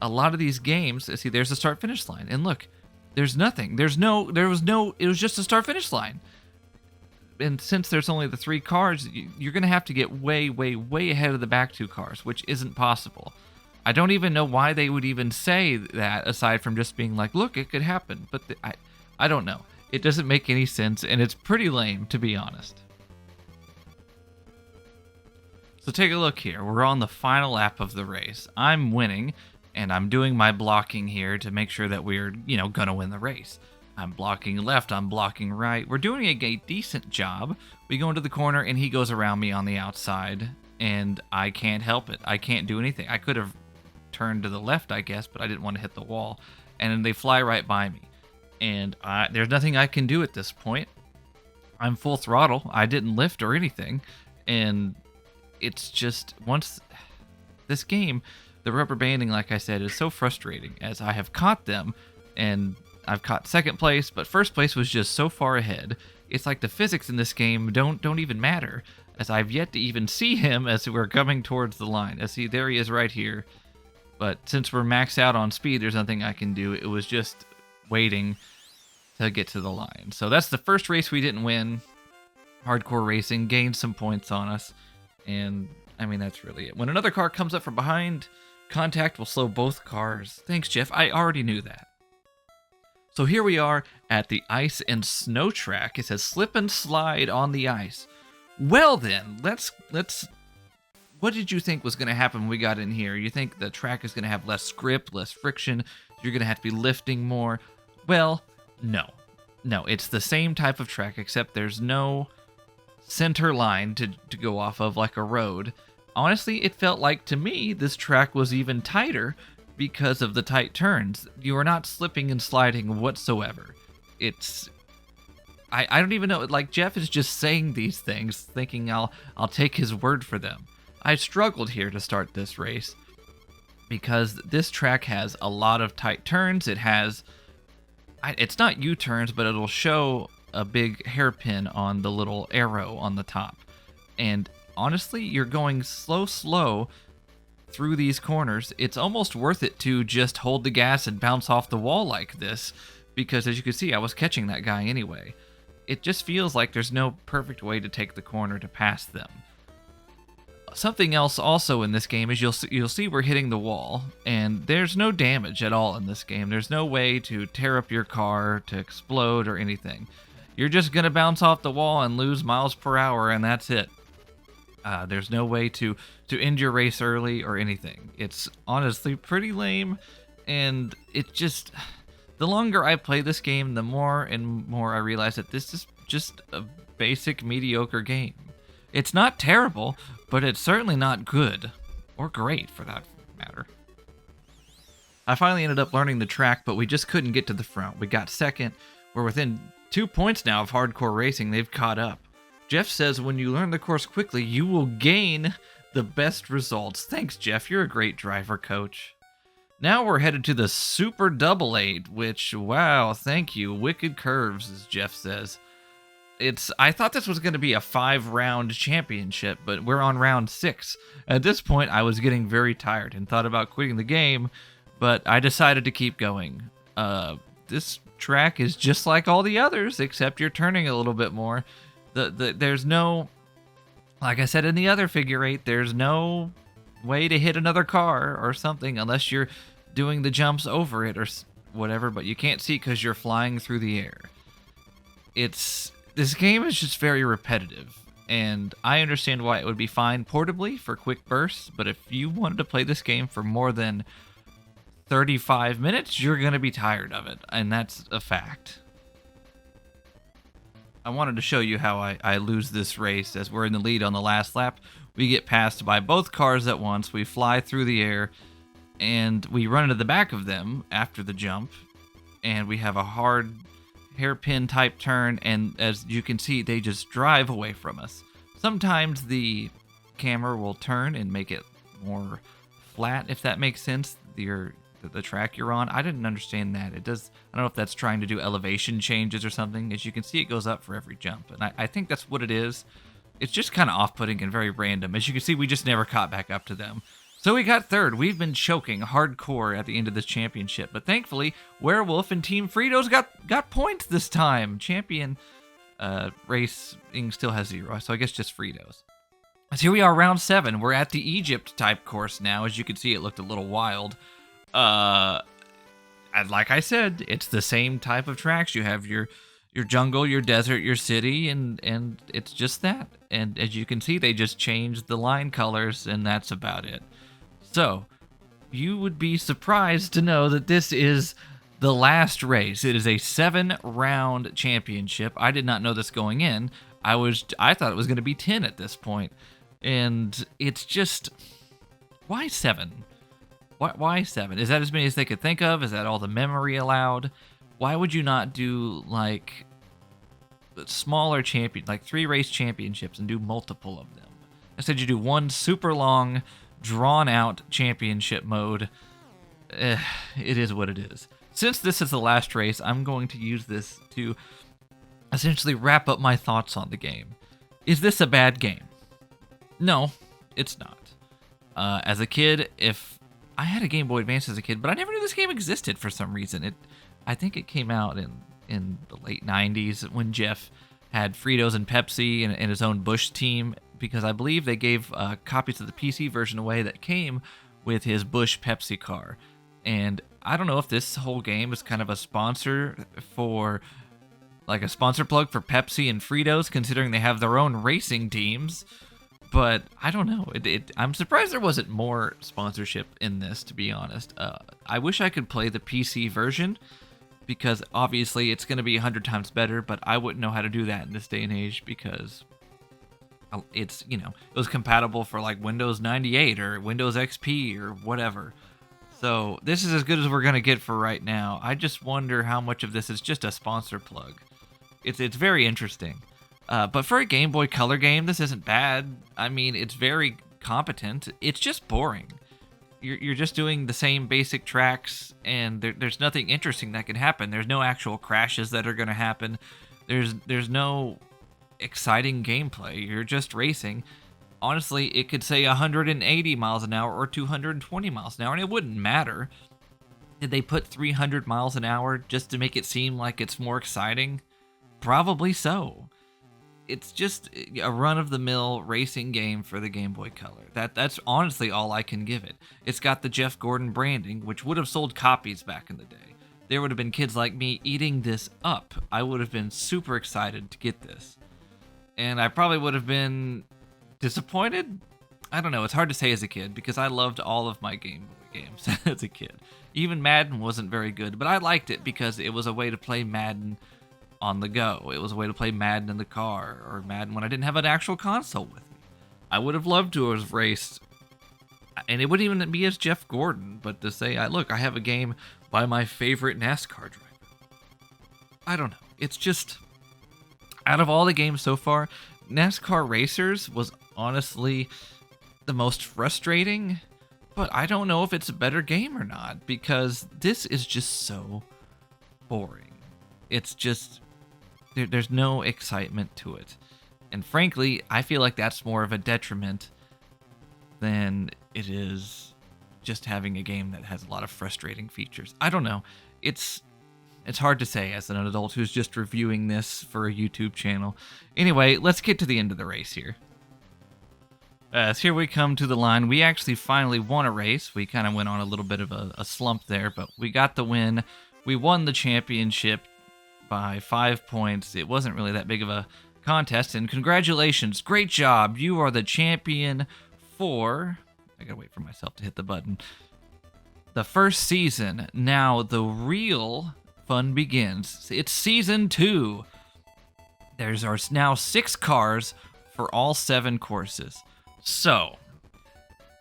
A lot of these games, see, there's a start-finish line, and look, there's nothing. It was just a start-finish line. And since there's only the 3 cars, you're going to have to get way, way, way ahead of the back 2 cars, which isn't possible. I don't even know why they would even say that, aside from just being like, look, it could happen. But I don't know. It doesn't make any sense, and it's pretty lame, to be honest. So take a look here. We're on the final lap of the race. I'm winning, and I'm doing my blocking here to make sure that we're, going to win the race. I'm blocking left, I'm blocking right. We're doing a decent job. We go into the corner, and he goes around me on the outside, and I can't help it. I can't do anything. I could have turned to the left, I guess, but I didn't want to hit the wall. And then they fly right by me. And there's nothing I can do at this point. I'm full throttle. I didn't lift or anything. And it's just, once this game, the rubber banding, like I said, is so frustrating, as I have caught them, and I've caught second place, but first place was just so far ahead. It's like the physics in this game don't even matter, as I've yet to even see him as we're coming towards the line. As there he is right here. But since we're maxed out on speed, there's nothing I can do. It was just waiting to get to the line. So that's the first race we didn't win. Hardcore Racing gained some points on us. And, I mean, that's really it. When another car comes up from behind, contact will slow both cars. Thanks, Jeff. I already knew that. So here we are at the ice and snow track. It says slip and slide on the ice. Well then, let's what did you think was going to happen when we got in here? You think the track is going to have less grip, less friction? You're going to have to be lifting more? Well, no. No, it's the same type of track, except there's no center line to go off of like a road. Honestly, it felt like to me this track was even tighter because of the tight turns. You are not slipping and sliding whatsoever. I don't even know, like Jeff is just saying these things thinking I'll take his word for them. I struggled here to start this race because this track has a lot of tight turns. It's not U-turns, but it'll show a big hairpin on the little arrow on the top. And honestly, you're going slow through these corners. It's almost worth it to just hold the gas and bounce off the wall like this, because as you can see, I was catching that guy anyway. It just feels like there's no perfect way to take the corner to pass them. Something else also in this game is you'll see we're hitting the wall, and there's no damage at all in this game. There's no way to tear up your car, to explode, or anything. You're just going to bounce off the wall and lose miles per hour, and that's it. There's no way to end your race early or anything. It's honestly pretty lame, and it just... The longer I play this game, the more and more I realize that this is just a basic mediocre game. It's not terrible, but it's certainly not good, or great for that matter. I finally ended up learning the track, but we just couldn't get to the front. We got second. We're within 2 points now of Hardcore Racing. They've caught up. Jeff says when you learn the course quickly, you will gain the best results. Thanks, Jeff. You're a great driver, coach. Now we're headed to the Super Double 8, which, wow, thank you. Wicked curves, as Jeff says. I thought this was going to be a 5-round championship, but we're on round 6. At this point, I was getting very tired and thought about quitting the game, but I decided to keep going. This track is just like all the others, except you're turning a little bit more. There's no, like I said in the other figure 8, there's no way to hit another car or something unless you're doing the jumps over it whatever, but you can't see because you're flying through the air. This game is just very repetitive, and I understand why it would be fine portably for quick bursts, but if you wanted to play this game for more than 35 minutes, you're going to be tired of it, and that's a fact. I wanted to show you how I lose this race. As we're in the lead on the last lap, we get passed by both cars at once, we fly through the air, and we run into the back of them after the jump, and we have a hard hairpin type turn, and as you can see, they just drive away from us. Sometimes the camera will turn and make it more flat, if that makes sense, the track you're on. I didn't understand that. It does. I don't know if that's trying to do elevation changes or something. As you can see, it goes up for every jump, and I think that's what it is. It's just kind of off-putting and very random. As you can see, we just never caught back up to them. So we got third. We've been choking hardcore at the end of this championship, but thankfully, Werewolf and Team Fritos got points this time. Champion racing still has 0, so I guess just Fritos. So here we are, round 7. We're at the Egypt type course now. As you can see, it looked a little wild. And like I said, it's the same type of tracks. You have your jungle, your desert, your city, and it's just that. And as you can see, they just changed the line colors, and that's about it. So, you would be surprised to know that this is the last race. It is a 7-round championship. I did not know this going in. I thought it was going to be 10 at this point. And it's just, why 7? Why 7? Is that as many as they could think of? Is that all the memory allowed? Why would you not do like smaller like 3 race championships and do multiple of them? Instead, you do one super long, drawn out championship mode. It is what it is. Since this is the last race, I'm going to use this to essentially wrap up my thoughts on the game. Is this a bad game? No, it's not. As a kid, I had a Game Boy Advance as a kid, but I never knew this game existed for some reason. I think it came out in the late 90s when Jeff had Fritos and Pepsi and his own Bush team, because I believe they gave copies of the PC version away that came with his Bush Pepsi car. And I don't know if this whole game is kind of a sponsor for, like a sponsor plug for Pepsi and Fritos, considering they have their own racing teams. But I don't know. I'm surprised there wasn't more sponsorship in this, to be honest. I wish I could play the PC version, because obviously it's going to be 100 times better, but I wouldn't know how to do that in this day and age, because it's, it was compatible for like Windows 98 or Windows XP or whatever. So this is as good as we're going to get for right now. I just wonder how much of this is just a sponsor plug. It's very interesting. But for a Game Boy Color game, this isn't bad. I mean, it's very competent. It's just boring. You're just doing the same basic tracks, and there's nothing interesting that can happen. There's no actual crashes that are going to happen. There's no exciting gameplay. You're just racing. Honestly, it could say 180 miles an hour or 220 miles an hour, and it wouldn't matter. Did they put 300 miles an hour just to make it seem like it's more exciting? Probably so. It's just a run-of-the-mill racing game for the Game Boy Color. That's honestly all I can give it. It's got the Jeff Gordon branding, which would have sold copies back in the day. There would have been kids like me eating this up. I would have been super excited to get this. And I probably would have been disappointed? I don't know. It's hard to say as a kid, because I loved all of my Game Boy games as a kid. Even Madden wasn't very good, but I liked it because it was a way to play Madden on the go. It was a way to play Madden in the car, or Madden when I didn't have an actual console with me. I would have loved to have raced, and it wouldn't even be as Jeff Gordon, but to say, look, I have a game by my favorite NASCAR driver. I don't know. It's just, out of all the games so far, NASCAR Racers was honestly the most frustrating, but I don't know if it's a better game or not, because this is just so boring. It's just, there's no excitement to it. And frankly, I feel like that's more of a detriment than it is just having a game that has a lot of frustrating features. I don't know. It's hard to say as an adult who's just reviewing this for a YouTube channel. Anyway, let's get to the end of the race here. So here we come to the line. We actually finally won a race. We kind of went on a little bit of a slump there, but we got the win We won the championship by 5 points. It wasn't really that big of a contest, and congratulations. Great job. You are the champion for... I gotta wait for myself to hit the button. The first season. Now the real fun begins. It's season 2. There's now 6 cars for all 7 courses. So,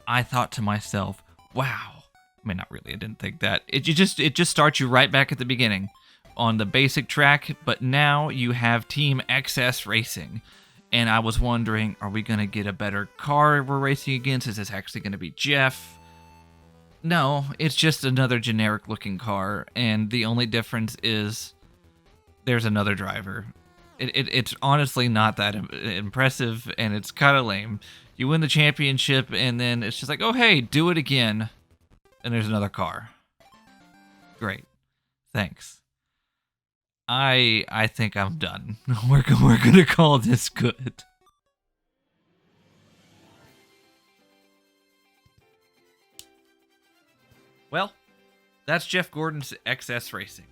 I thought to myself, wow. I mean, not really. I didn't think that. It just starts you right back at the beginning on the basic track, but now you have Team XS Racing. And I was wondering, are we going to get a better car we're racing against? Is this actually going to be Jeff? No, it's just another generic looking car, and the only difference is there's another driver. It's honestly not that impressive, and it's kind of lame. You win the championship, and then it's just like, oh hey, do it again, and there's another car. Great, thanks. I think I'm done. We're gonna call this good. Well, that's Jeff Gordon's XS Racing.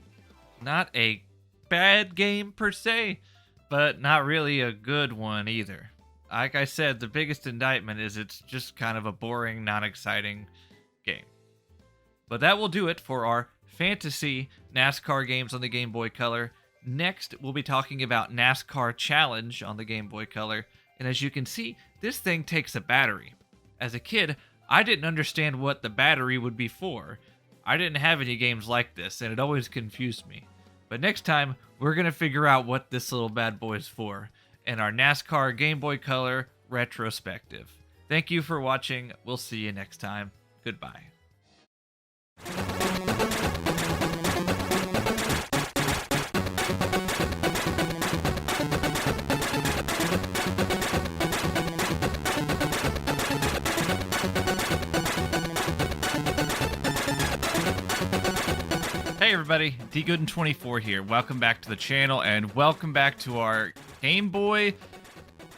Not a bad game per se, but not really a good one either. Like I said, the biggest indictment is it's just kind of a boring, non-exciting game. But that will do it for our fantasy NASCAR games on the Game Boy Color. Next, we'll be talking about NASCAR Challenge on the Game Boy Color. And as you can see, this thing takes a battery. As a kid, I didn't understand what the battery would be for. I didn't have any games like this, and it always confused me. But next time, we're going to figure out what this little bad boy is for in our NASCAR Game Boy Color retrospective. Thank you for watching. We'll see you next time. Goodbye. Hey everybody, DGooden24 here. Welcome back to the channel and welcome back to our Game Boy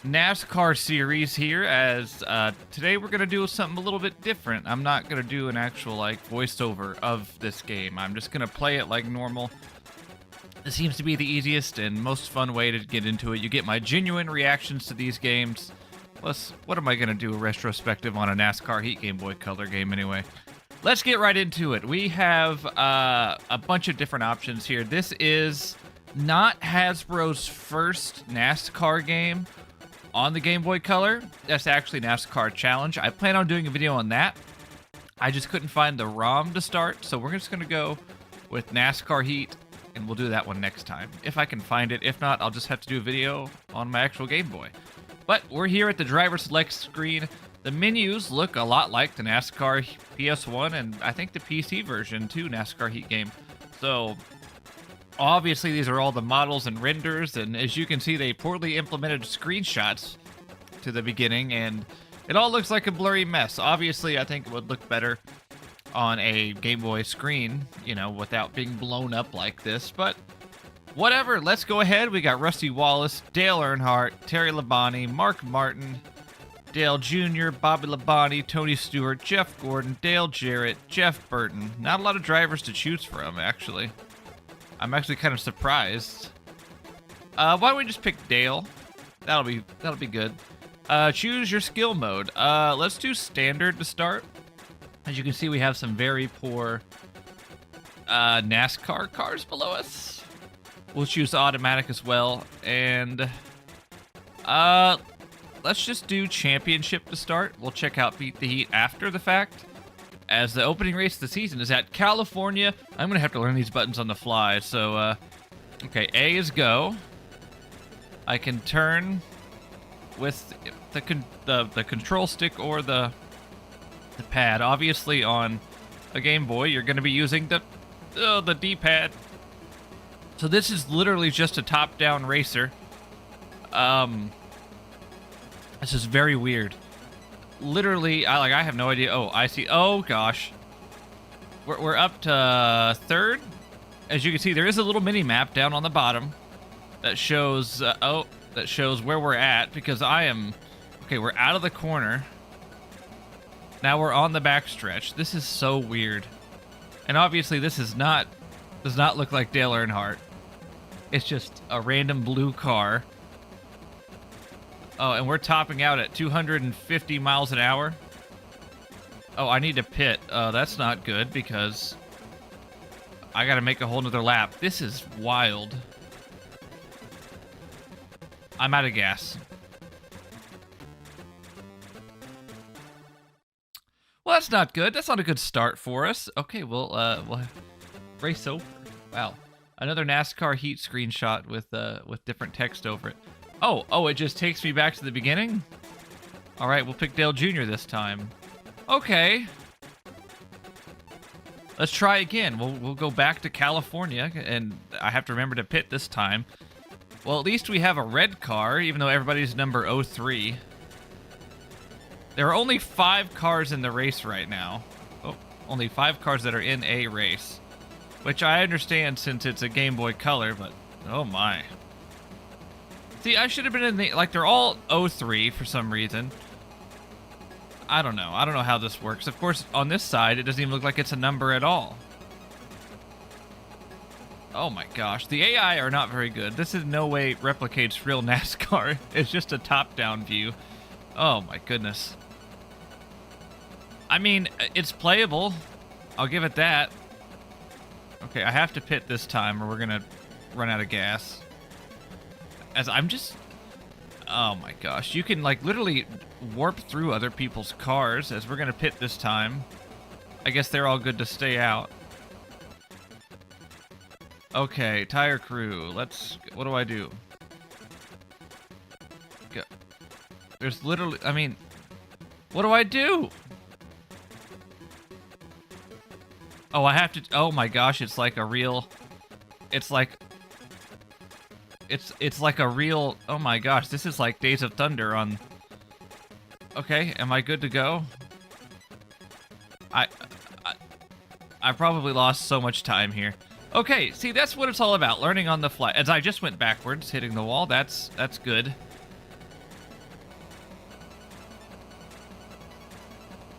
NASCAR series here, as today we're going to do something a little bit different. I'm not going to do an actual voiceover of this game. I'm just going to play it like normal. It seems to be the easiest and most fun way to get into it. You get my genuine reactions to these games. Plus, what am I going to do a retrospective on a NASCAR Heat Game Boy Color game anyway? Let's get right into it. We have a bunch of different options here. This is not Hasbro's first NASCAR game on the Game Boy Color. That's actually NASCAR Challenge. I plan on doing a video on that. I just couldn't find the ROM to start, so we're just going to go with NASCAR Heat, and we'll do that one next time, if I can find it. If not, I'll just have to do a video on my actual Game Boy. But we're here at the driver select screen. The menus look a lot like the NASCAR PS1 and I think the PC version too, NASCAR Heat game. So obviously these are all the models and renders, and as you can see, they poorly implemented screenshots to the beginning, and it all looks like a blurry mess. Obviously, I think it would look better on a Game Boy screen, you know, without being blown up like this, but whatever. Let's go ahead. We got Rusty Wallace, Dale Earnhardt, Terry Labonte, Mark Martin, Dale Jr., Bobby Labonte, Tony Stewart, Jeff Gordon, Dale Jarrett, Jeff Burton. Not a lot of drivers to choose from, actually. I'm actually kind of surprised. Why don't we just pick Dale? That'll be good. Choose your skill mode. Let's do standard to start. As you can see, we have some very poor NASCAR cars below us. We'll choose automatic as well, and let's just do championship to start. We'll check out Beat the Heat after the fact, as the opening race of the season is at California. I'm gonna have to learn these buttons on the fly. So, okay, A is go. I can turn with the control stick or the pad. Obviously, on a Game Boy, you're gonna be using the D-pad. So this is literally just a top-down racer. This is very weird. Literally, I have no idea. Oh, I see. Oh gosh, we're up to third. As you can see, there is a little mini map down on the bottom that shows that shows where we're at, because we're out of the corner. Now we're on the backstretch. This is so weird. And obviously this is not the Does not look like Dale Earnhardt. It's just a random blue car. Oh, and we're topping out at 250 miles an hour. Oh, I need to pit. That's not good because I got to make a whole nother lap. This is wild. I'm out of gas. Well, that's not good. That's not a good start for us. Okay, we'll race over. Wow. Another NASCAR heat screenshot with different text over it. Oh, it just takes me back to the beginning? All right, we'll pick Dale Jr. this time. Okay. Let's try again. We'll go back to California, and I have to remember to pit this time. Well, at least we have a red car, even though everybody's number 03. There are only 5 cars in the race right now. Oh, only 5 cars that are in a race. Which I understand since it's a Game Boy Color, but oh my. See, I should have been in the, like, they're all 03 for some reason. I don't know. I don't know how this works. Of course, on this side, it doesn't even look like it's a number at all. Oh my gosh. The AI are not very good. This in no way replicates real NASCAR. It's just a top-down view. Oh my goodness. I mean, it's playable. I'll give it that. Okay, I have to pit this time or we're gonna run out of gas. As I'm just... Oh my gosh. You can, like, literally warp through other people's cars as we're gonna pit this time. I guess they're all good to stay out. Okay, tire crew. Let's... What do I do? Go. There's literally... I mean... What do I do? Oh, I have to... Oh my gosh, it's like a real... It's like... It's like a real... Oh my gosh, this is like Days of Thunder on... Okay, am I good to go? I probably lost so much time here. Okay, see, that's what it's all about, learning on the fly. As I just went backwards, hitting the wall, that's good.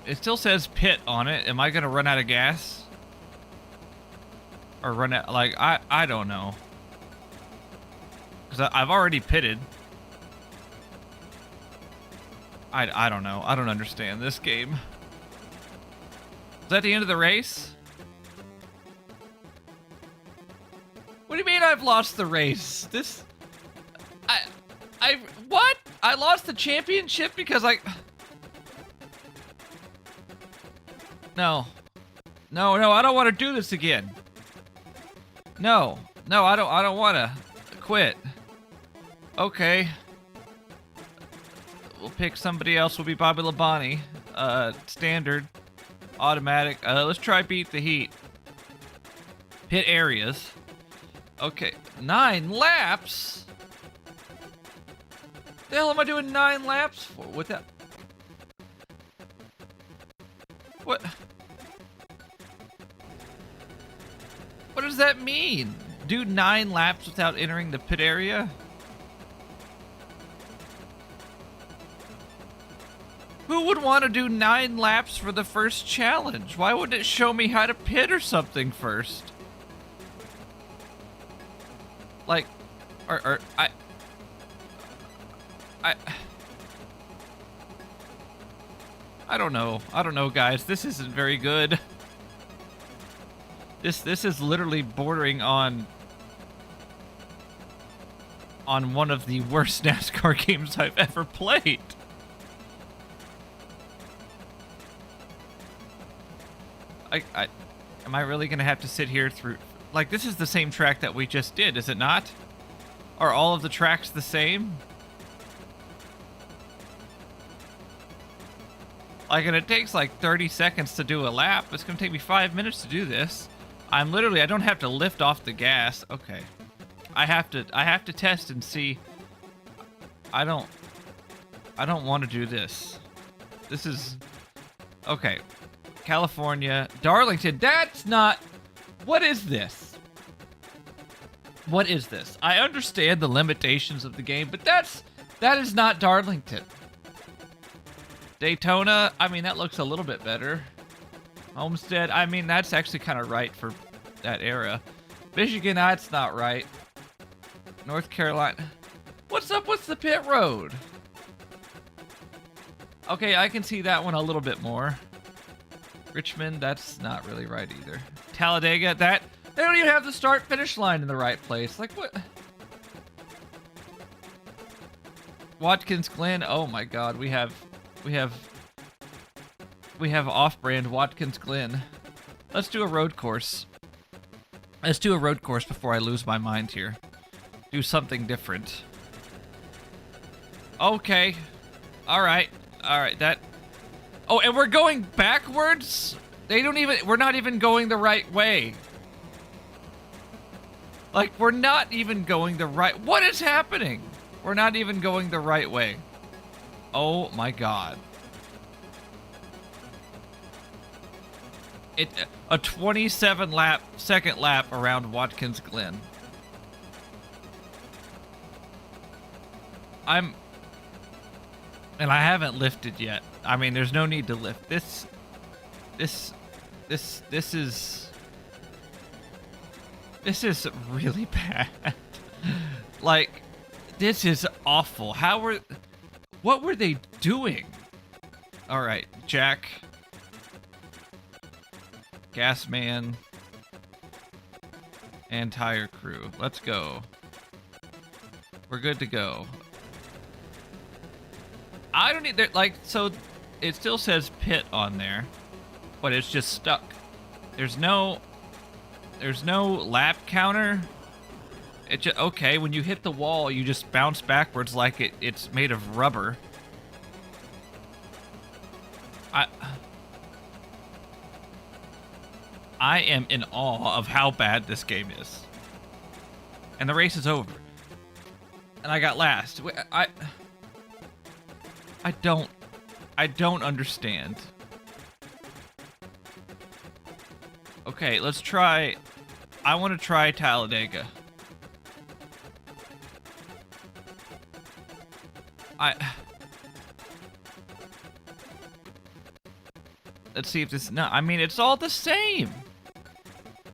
It still says pit on it. Am I gonna run out of gas? Or run out, like, I don't know. Because I've already pitted. I don't know. I don't understand this game. Is that the end of the race? What do you mean I've lost the race? This... What? I lost the championship because I... No. No, I don't want to do this again. No, I don't want to quit. Okay. We'll pick somebody else. We'll be Bobby Labonte. Standard. Automatic. Let's try beat the heat. Pit areas. Okay. 9 laps? The hell am I doing 9 laps for? What that? What? What does that mean? Do 9 laps without entering the pit area? Who would want to do 9 laps for the first challenge? Why wouldn't it show me how to pit or something first? Like, I don't know. I don't know, guys. This isn't very good. This is literally bordering on one of the worst NASCAR games I've ever played. Am I really gonna have to sit here through... Like, this is the same track that we just did, is it not? Are all of the tracks the same? Like, and it takes like 30 seconds to do a lap. It's gonna take me 5 minutes to do this. I don't have to lift off the gas. Okay. I have to test and see. I don't want to do this. This is... Okay. California. Darlington. That's not... What is this? What is this? I understand the limitations of the game, but that is not Darlington. Daytona, I mean, that looks a little bit better. Homestead, I mean, that's actually kind of right for that era. Michigan, that's not right. North Carolina. What's up? What's the pit road? Okay, I can see that one a little bit more. Richmond, that's not really right either. Talladega, that they don't even have the start finish line in the right place. Like what? Watkins Glen. Oh my God, we have off-brand Watkins Glen. Let's do a road course. Let's do a road course before I lose my mind here. Do something different. Okay. All right. That. Oh, and we're going backwards? We're not even going the right way. Like, we're not even going the right... What is happening? We're not even going the right way. Oh my God. A 27-second lap around Watkins Glen. And I haven't lifted yet. I mean, there's no need to lift. This is really bad. Like, this is awful. What were they doing? All right, Jack. Gas man. And tire crew. Let's go. We're good to go. I don't need so it still says pit on there, but it's just stuck. There's no lap counter. It just okay, when you hit the wall, you just bounce backwards like it's made of rubber. I am in awe of how bad this game is. And the race is over. And I got last. I don't understand. Okay, let's try. I want to try Talladega. Let's see if this. No, I mean it's all the same.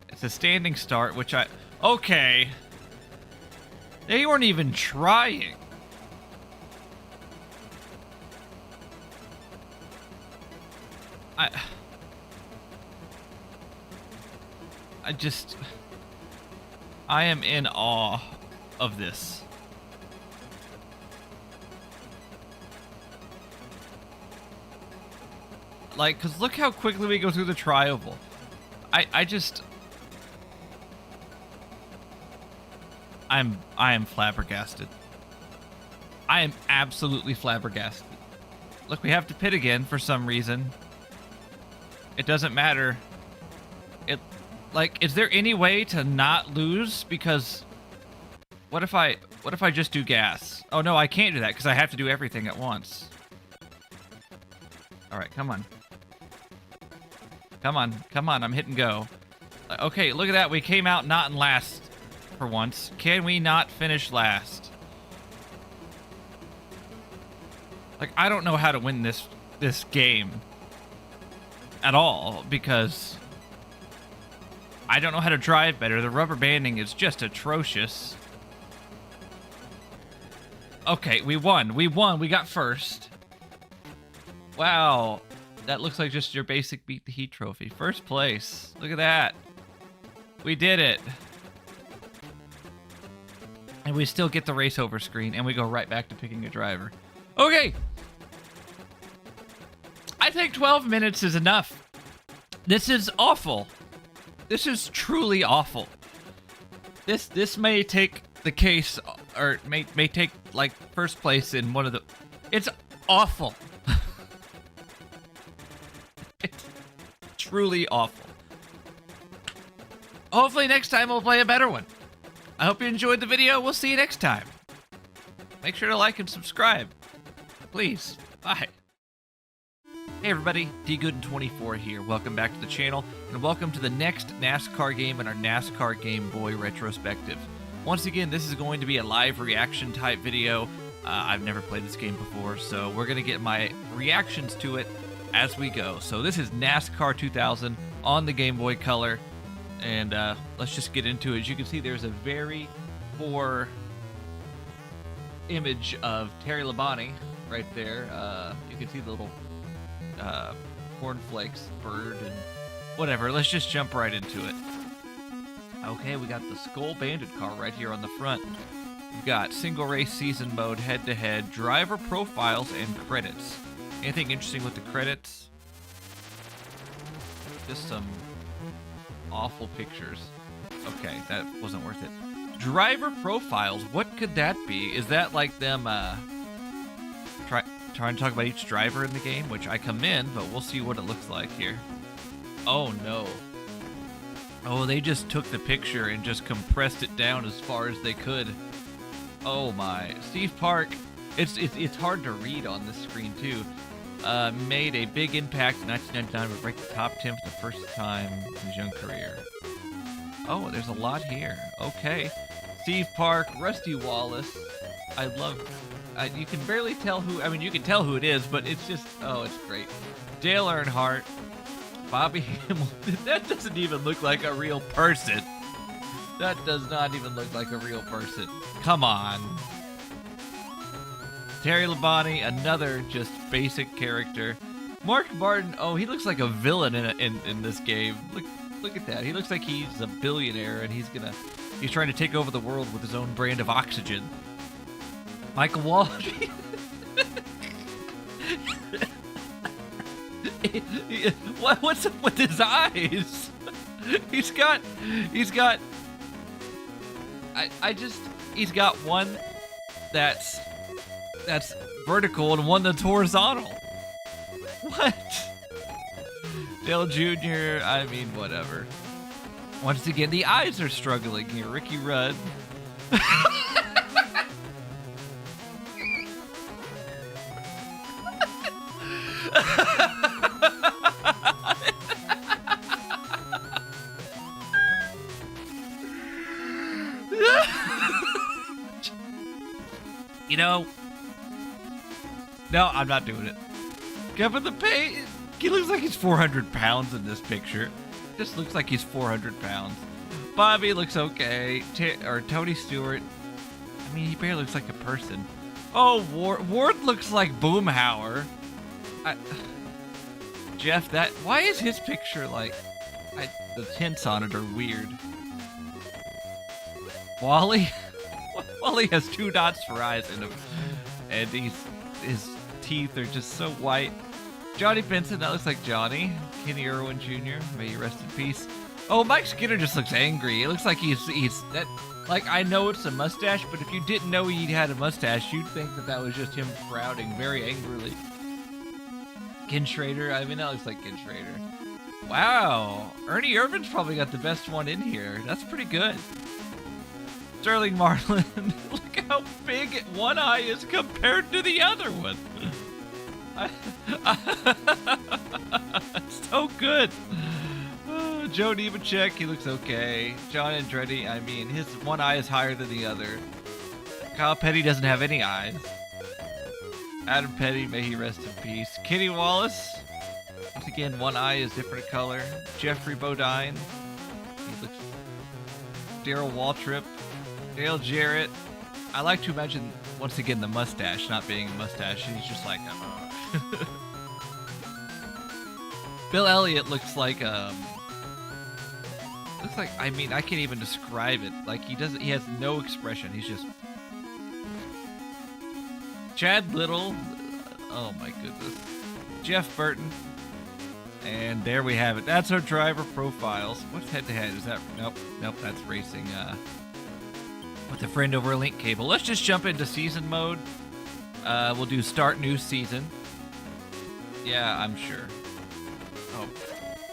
It's a standing start, which okay. They weren't even trying. I am in awe of this. Like, cause look how quickly we go through the tri-oval. I am flabbergasted. I am absolutely flabbergasted. Look, we have to pit again for some reason. It doesn't matter. Is there any way to not lose? Because what if I just do gas? Oh no, I can't do that because I have to do everything at once. All right, come on. Come on, I'm hitting go. Okay, look at that. We came out not in last for once. Can we not finish last? Like, I don't know how to win this game at all because I don't know how to drive better. The rubber banding is just atrocious. Okay, we won. We got first. Wow. That looks like just your basic beat the heat trophy. First place. Look at that. We did it. And we still get the race over screen, and we go right back to picking a driver. Okay. I think 12 minutes is enough. This is awful. This is truly awful. This may take the case, or may take, like, first place in one of the... It's awful. It's truly awful. Hopefully next time we'll play a better one. I hope you enjoyed the video. We'll see you next time. Make sure to like and subscribe. Please. Bye. Hey everybody, DGooden24 here. Welcome back to the channel, and welcome to the next NASCAR game in our NASCAR Game Boy retrospective. Once again, this is going to be a live reaction type video. I've never played this game before, so we're going to get my reactions to it as we go. So this is NASCAR 2000 on the Game Boy Color, And let's just get into it. As you can see, there's a very poor image of Terry Labonte right there. You can see the little cornflakes bird and whatever. Let's just jump right into it. Okay, we got the Skull Bandit car right here on the front. We've got single race season mode, head-to-head, driver profiles, and credits. Anything interesting with the credits? Just some awful pictures. Okay, that wasn't worth it. Driver profiles, what could that be? Is that like them trying to talk about each driver in the game? Which I commend, but we'll see what it looks like here. Oh no. Oh, they just took the picture and just compressed it down as far as they could. Oh my. Steve Park, it's hard to read on this screen too. Made a big impact in 1999, would break the top 10 for the first time in his young career. Oh, there's a lot here. Okay. Steve Park, Rusty Wallace. I love... you can barely tell who... I mean, you can tell who it is, but it's just... Oh, it's great. Dale Earnhardt. Bobby Hamilton. That doesn't even look like a real person. That does not even look like a real person. Come on. Terry Labonte, another just basic character. Mark Martin, oh, he looks like a villain in this game. Look at that. He looks like he's a billionaire and he's trying to take over the world with his own brand of oxygen. Michael Walsh. What's up with his eyes? He's got one that's vertical and one that's horizontal. What? Dale Jr., I mean, whatever. Once again, the eyes are struggling here. Ricky Rudd. You know, no, I'm not doing it. Kevin the Pay, he looks like he's 400 pounds in this picture. Just looks like he's 400 pounds. Bobby looks okay. Or Tony Stewart, I mean, he barely looks like a person. Oh, Ward looks like Boomhauer. Jeff, why is his picture like, the tints on it are weird. Wally? Wally has 2 dots for eyes in him, and his teeth are just so white. Johnny Benson, that looks like Johnny. Kenny Irwin Jr., may he rest in peace. Oh, Mike Skinner just looks angry. It looks like he's that. Like, I know it's a mustache, but if you didn't know he had a mustache, you'd think that was just him frowning very angrily. Ken Schrader, I mean, that looks like Ken Schrader. Wow, Ernie Irvin's probably got the best one in here. That's pretty good. Sterling Marlin, look how big one eye is compared to the other one. So good. Joe Nemechek, he looks okay. John Andretti, I mean, his one eye is higher than the other. Kyle Petty doesn't have any eyes. Adam Petty, may he rest in peace. Kenny Wallace, once again, one eye is different color. Jeffrey Bodine, he looks... Daryl Waltrip. Dale Jarrett. I like to imagine, once again, the mustache not being a mustache. He's just like, Bill Elliott looks like, I mean, I can't even describe it. Like, he has no expression. He's just... Chad Little. Oh my goodness. Jeff Burton. And there we have it. That's our driver profiles. What's head-to-head? Is that... Nope, that's racing, with a friend over a link cable. Let's just jump into season mode. We'll do start new season. Yeah, I'm sure. Oh,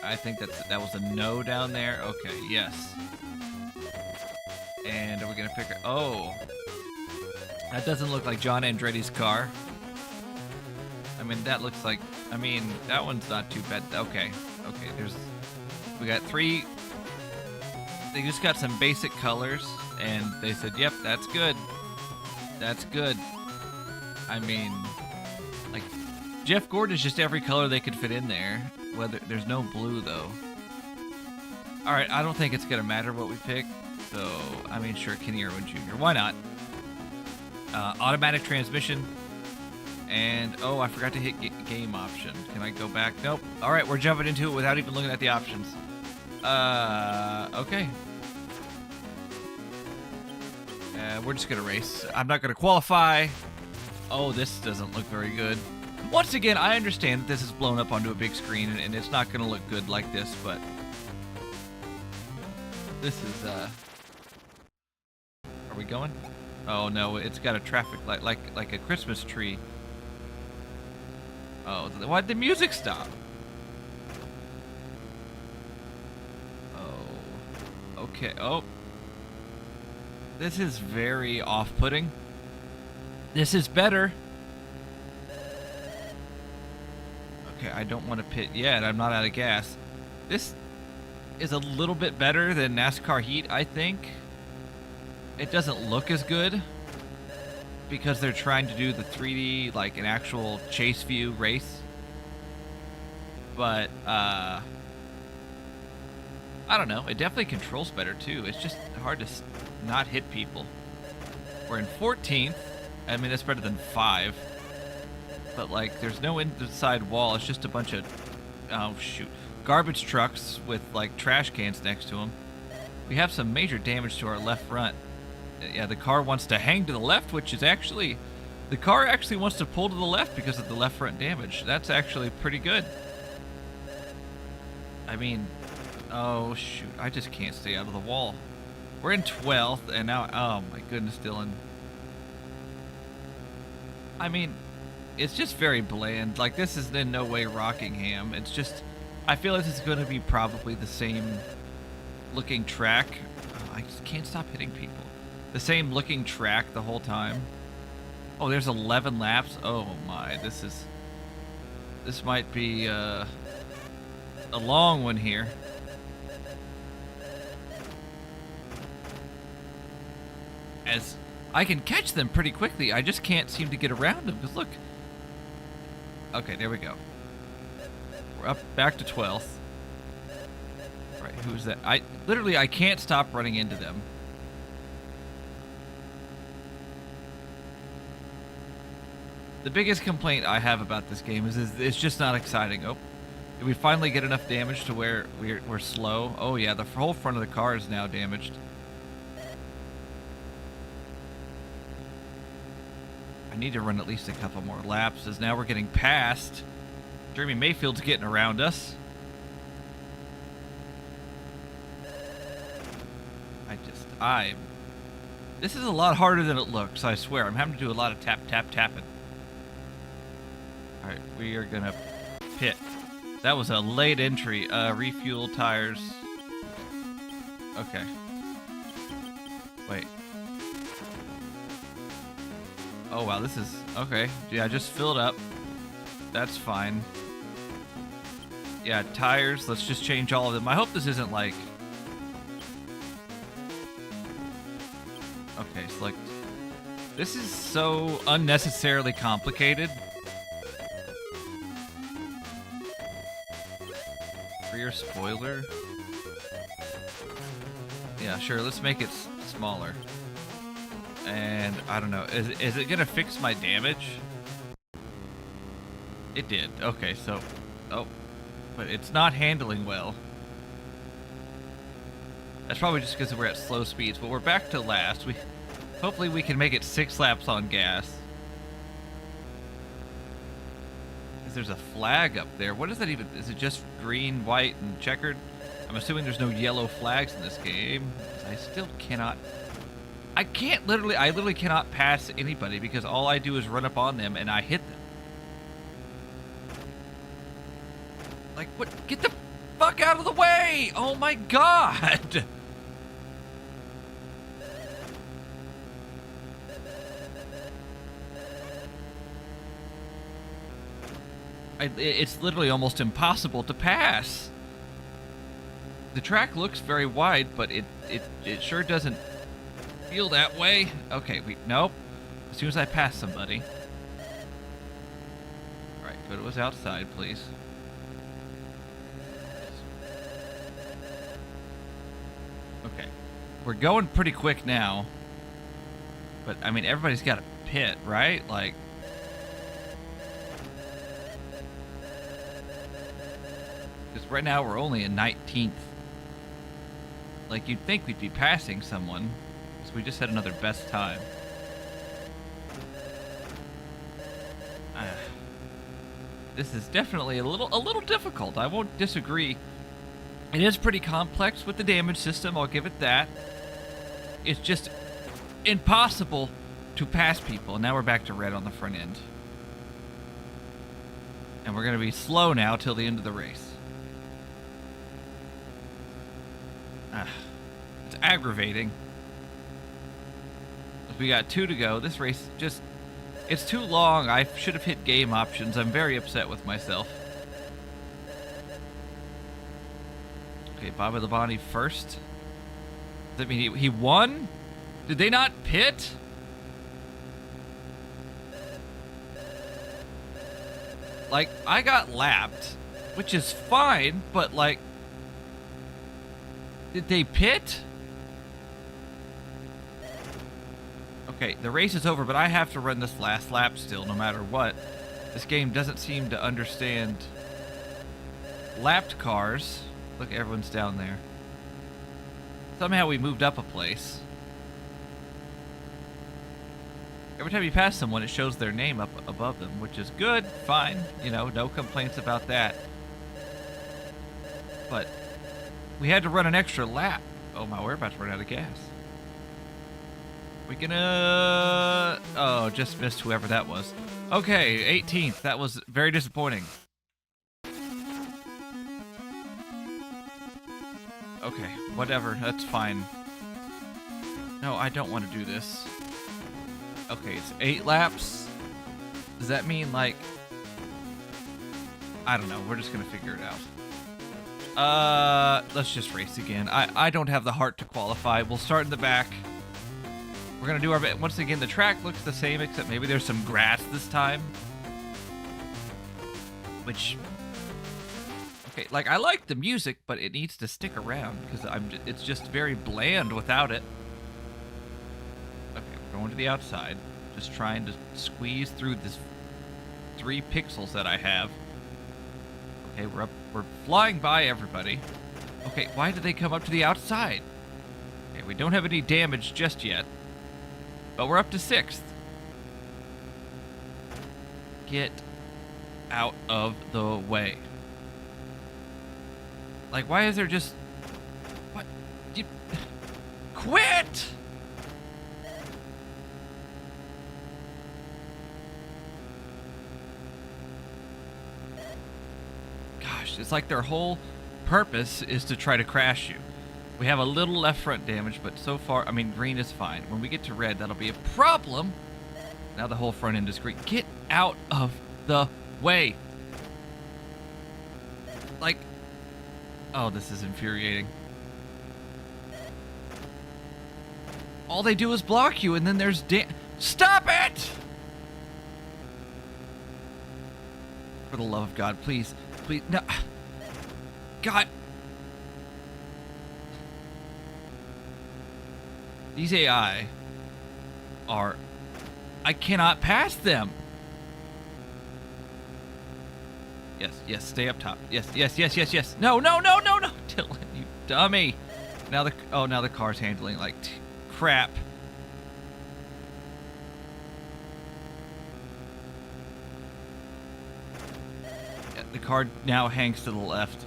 I think that was a no down there. Okay, yes. And are we gonna pick her? Oh, that doesn't look like John Andretti's car. I mean, that looks like. I mean, that one's not too bad. Okay. We got 3. They just got some basic colors. And they said, yep, that's good. That's good. I mean, like, Jeff Gordon is just every color they could fit in there. There's no blue, though. All right, I don't think it's gonna matter what we pick. So, I mean, sure, Kenny Irwin Jr. Why not? Automatic transmission. And, oh, I forgot to hit game option. Can I go back? Nope. All right, we're jumping into it without even looking at the options. Okay. We're just gonna race. I'm not gonna qualify. Oh, this doesn't look very good. Once again, I understand that this is blown up onto a big screen and it's not gonna look good like this, but this is, are we going? Oh no, it's got a traffic light, like a Christmas tree. Oh, why'd the music stop? Oh, okay. Oh, this is very off-putting. This is better. Okay, I don't want to pit yet. I'm not out of gas. This is a little bit better than NASCAR Heat, I think. It doesn't look as good because they're trying to do the 3D, like an actual chase view race. But, I don't know. It definitely controls better, too. It's just hard to not hit people. We're in 14th. I mean, that's better than 5. But, like, there's no inside wall. It's just a bunch of, oh, shoot, garbage trucks with, like, trash cans next to them. We have some major damage to our left front. Yeah, the car wants to hang to the left, which is actually... The car actually wants to pull to the left because of the left front damage. That's actually pretty good. I mean... Oh, shoot. I just can't stay out of the wall. We're in 12th, and now... Oh, my goodness, Dylan. I mean... It's just very bland. Like, this is in no way Rockingham. It's just... I feel like this is going to be probably the same looking track. Oh, I just can't stop hitting people. The same looking track the whole time. Oh, there's 11 laps. Oh, my. This might be a long one here. As I can catch them pretty quickly. I just can't seem to get around them. Because, look... Okay, there we go. We're up back to 12th. All right, who's that? I can't stop running into them. The biggest complaint I have about this game is it's just not exciting. Oh, did we finally get enough damage to where we're slow? Oh yeah, the whole front of the car is now damaged. I need to run at least a couple more laps, as now we're getting past. Jeremy Mayfield's getting around us. This is a lot harder than it looks, I swear. I'm having to do a lot of tapping. Alright, we are gonna pit. That was a late entry. Refuel tires. Okay. Wait. Oh wow, this is okay. Yeah, just filled up. That's fine. Yeah, tires. Let's just change all of them. I hope this isn't like... Okay, select... This is so unnecessarily complicated. Rear spoiler. Yeah, sure. Let's make it smaller. And I don't know. Is it gonna fix my damage? It did. Okay, so... Oh. But it's not handling well. That's probably just because we're at slow speeds. But we're back to last. Hopefully we can make it 6 laps on gas. There's a flag up there. What is that even? Is it just green, white, and checkered? I'm assuming there's no yellow flags in this game. I still cannot... I literally cannot pass anybody because all I do is run up on them and I hit them. Like, what? Get the fuck out of the way! Oh my god! It's literally almost impossible to pass. The track looks very wide, but it sure doesn't feel that way. Okay, nope. As soon as I pass somebody. Alright, go to us outside, please. we're going pretty quick now. But, I mean, everybody's got a pit, right? Like... Because right now we're only in 19th. Like, you'd think we'd be passing someone. Because we just had another best time. This is definitely a little difficult. I won't disagree. It is pretty complex with the damage system. I'll give it that. It's just impossible to pass people. Now we're back to red on the front end. And we're going to be slow now till the end of the race. It's aggravating. We got 2 to go. This race just... It's too long. I should have hit game options. I'm very upset with myself. Okay, Bobby Labonte first. Does that mean he won? Did they not pit? Like, I got lapped, which is fine, but like... Did they pit? Okay, the race is over, but I have to run this last lap still, no matter what. This game doesn't seem to understand lapped cars. Look, everyone's down there. Somehow we moved up a place. Every time you pass someone, it shows their name up above them, which is good, fine. You know, no complaints about that. But we had to run an extra lap. Oh my, we're about to run out of gas. We gonna... Oh, just missed whoever that was. Okay, 18th. That was very disappointing. Okay, whatever. That's fine. No, I don't want to do this. Okay, it's 8 laps. Does that mean, like... I don't know. We're just gonna figure it out. Let's just race again. I don't have the heart to qualify. We'll start in the back. We're going to do our bit. Once again, the track looks the same, except maybe there's some grass this time. Which... Okay, like, I like the music, but it needs to stick around, because it's just very bland without it. Okay, we're going to the outside. Just trying to squeeze through this 3 pixels that I have. Okay, we're flying by everybody. Okay, why did they come up to the outside? Okay, we don't have any damage just yet. But we're up to 6th. Get out of the way. Like, why is there just... What? You... Quit! Gosh, it's like their whole purpose is to try to crash you. We have a little left front damage, but so far, I mean, green is fine. When we get to red, that'll be a problem. Now the whole front end is green. Get out of the way. Like, oh, this is infuriating. All they do is block you, and then there's Stop it! For the love of God, please. Please, no. God. These AI are... I cannot pass them. Yes, yes, stay up top. Yes, yes, yes, yes, yes. No, no, no, no, no. Dylan, you dummy. Now the car's handling like crap. Yeah, the car now hangs to the left.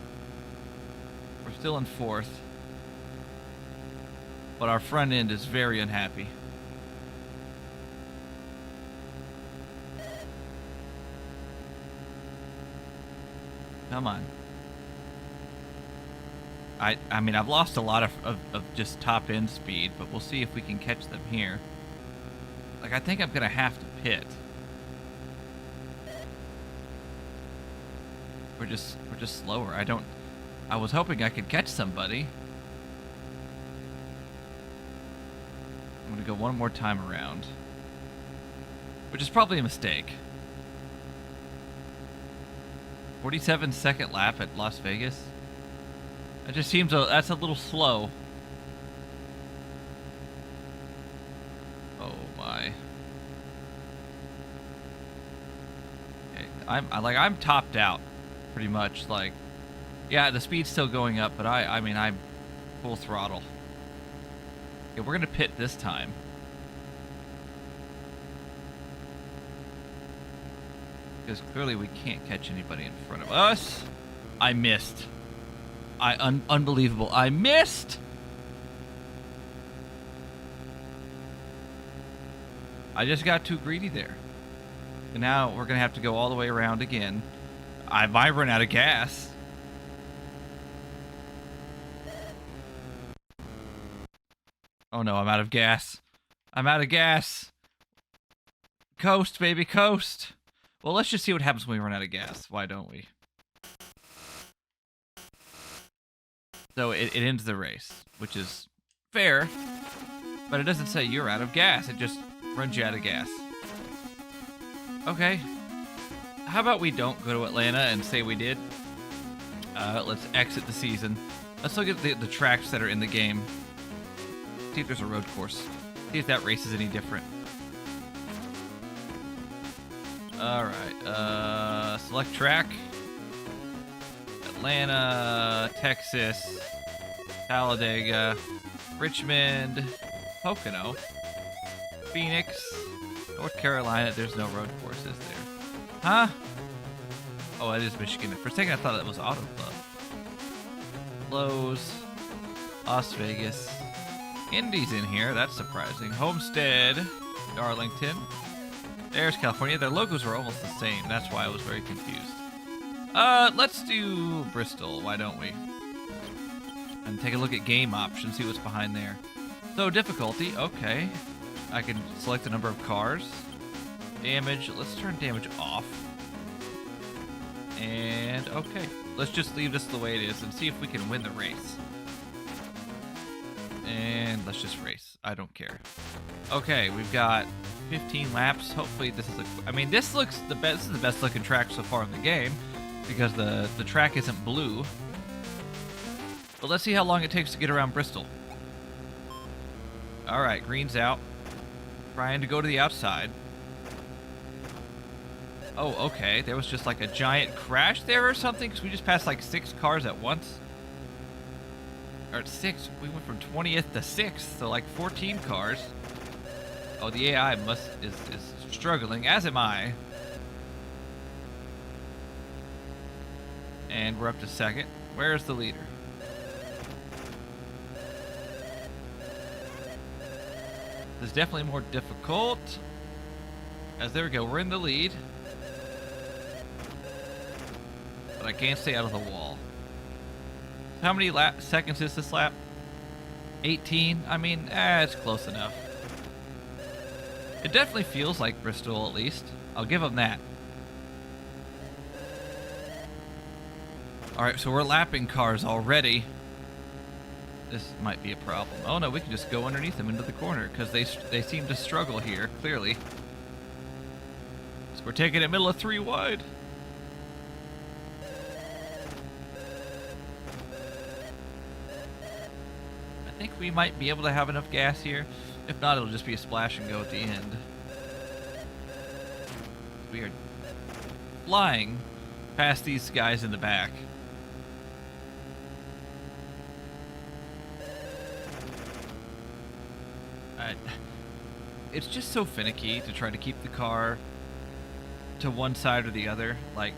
We're still in 4th. But our front end is very unhappy. Come on. I mean, I've lost a lot of just top end speed, but we'll see if we can catch them here. Like, I think I'm gonna have to pit. We're just slower. I was hoping I could catch somebody. I'm gonna go one more time around, which is probably a mistake. 47-second lap at Las Vegas. It just seems that's a little slow. Oh my. Okay, I'm topped out, pretty much. Like, yeah, the speed's still going up, but I mean, I'm full throttle. Okay, we're gonna pit this time. Because clearly we can't catch anybody in front of us. I missed. Unbelievable. I missed! I just got too greedy there. And now we're going to have to go all the way around again. I might run out of gas. Oh no, I'm out of gas. I'm out of gas. Coast, baby, coast. Well, let's just see what happens when we run out of gas. Why don't we? So it ends the race, which is fair, but it doesn't say you're out of gas. It just runs you out of gas. Okay. How about we don't go to Atlanta and say we did? Let's exit the season. Let's look at the tracks that are in the game. See if there's a road course. See if that race is any different. Alright, select track. Atlanta, Texas, Talladega, Richmond, Pocono, Phoenix, North Carolina. There's no road courses there. Huh? Oh, it is Michigan. For a second I thought that was Auto Club. Lowe's, Las Vegas. Indy's in here. That's surprising. Homestead, Darlington. There's California. Their logos are almost the same. That's why I was very confused. Let's do Bristol. Why don't we? And take a look at game options, see what's behind there. So, difficulty. Okay. I can select the number of cars. Damage. Let's turn damage off. And, okay. Let's just leave this the way it is and see if we can win the race. And let's just race. I don't care. Okay, we've got 15 laps. Hopefully this is I mean, this looks the best. This is the best looking track so far in the game because the track isn't blue. But let's see how long it takes to get around Bristol. All right, green's out. Trying to go to the outside. Oh, okay. There was just like a giant crash there or something because we just passed like 6 cars at once. Or at 6, we went from 20th to 6th, so like 14 cars. Oh, the AI is struggling, as am I. And we're up to 2nd. Where's the leader? This is definitely more difficult. As there we go, we're in the lead. But I can't stay out of the wall. How many seconds is this lap? 18? I mean, it's close enough. It definitely feels like Bristol, at least. I'll give them that. Alright, so we're lapping cars already. This might be a problem. Oh no, we can just go underneath them into the corner, because they seem to struggle here, clearly. So we're taking it middle of 3 wide. I think we might be able to have enough gas here. If not, it'll just be a splash and go at the end. We are flying past these guys in the back. It's just so finicky to try to keep the car to one side or the other. Like,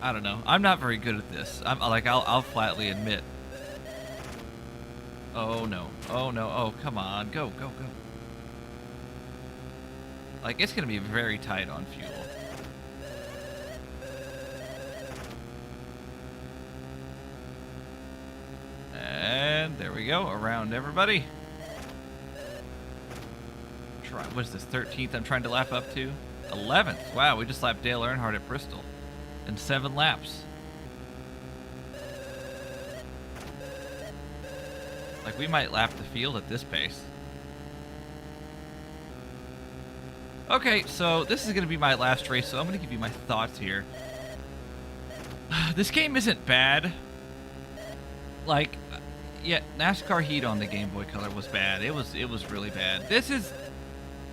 I don't know. I'm not very good at this. I'll flatly admit. Oh no. Oh no. Oh, come on. Go, go, go. Like, it's going to be very tight on fuel. And there we go. Around everybody. What is this, 13th I'm trying to lap up to? 11th. Wow, we just lapped Dale Earnhardt at Bristol. In 7 laps. Like, we might lap the field at this pace. Okay, so this is going to be my last race, so I'm going to give you my thoughts here. This game isn't bad. Like, Yeah, NASCAR Heat on the Game Boy Color was bad. It was really bad. This is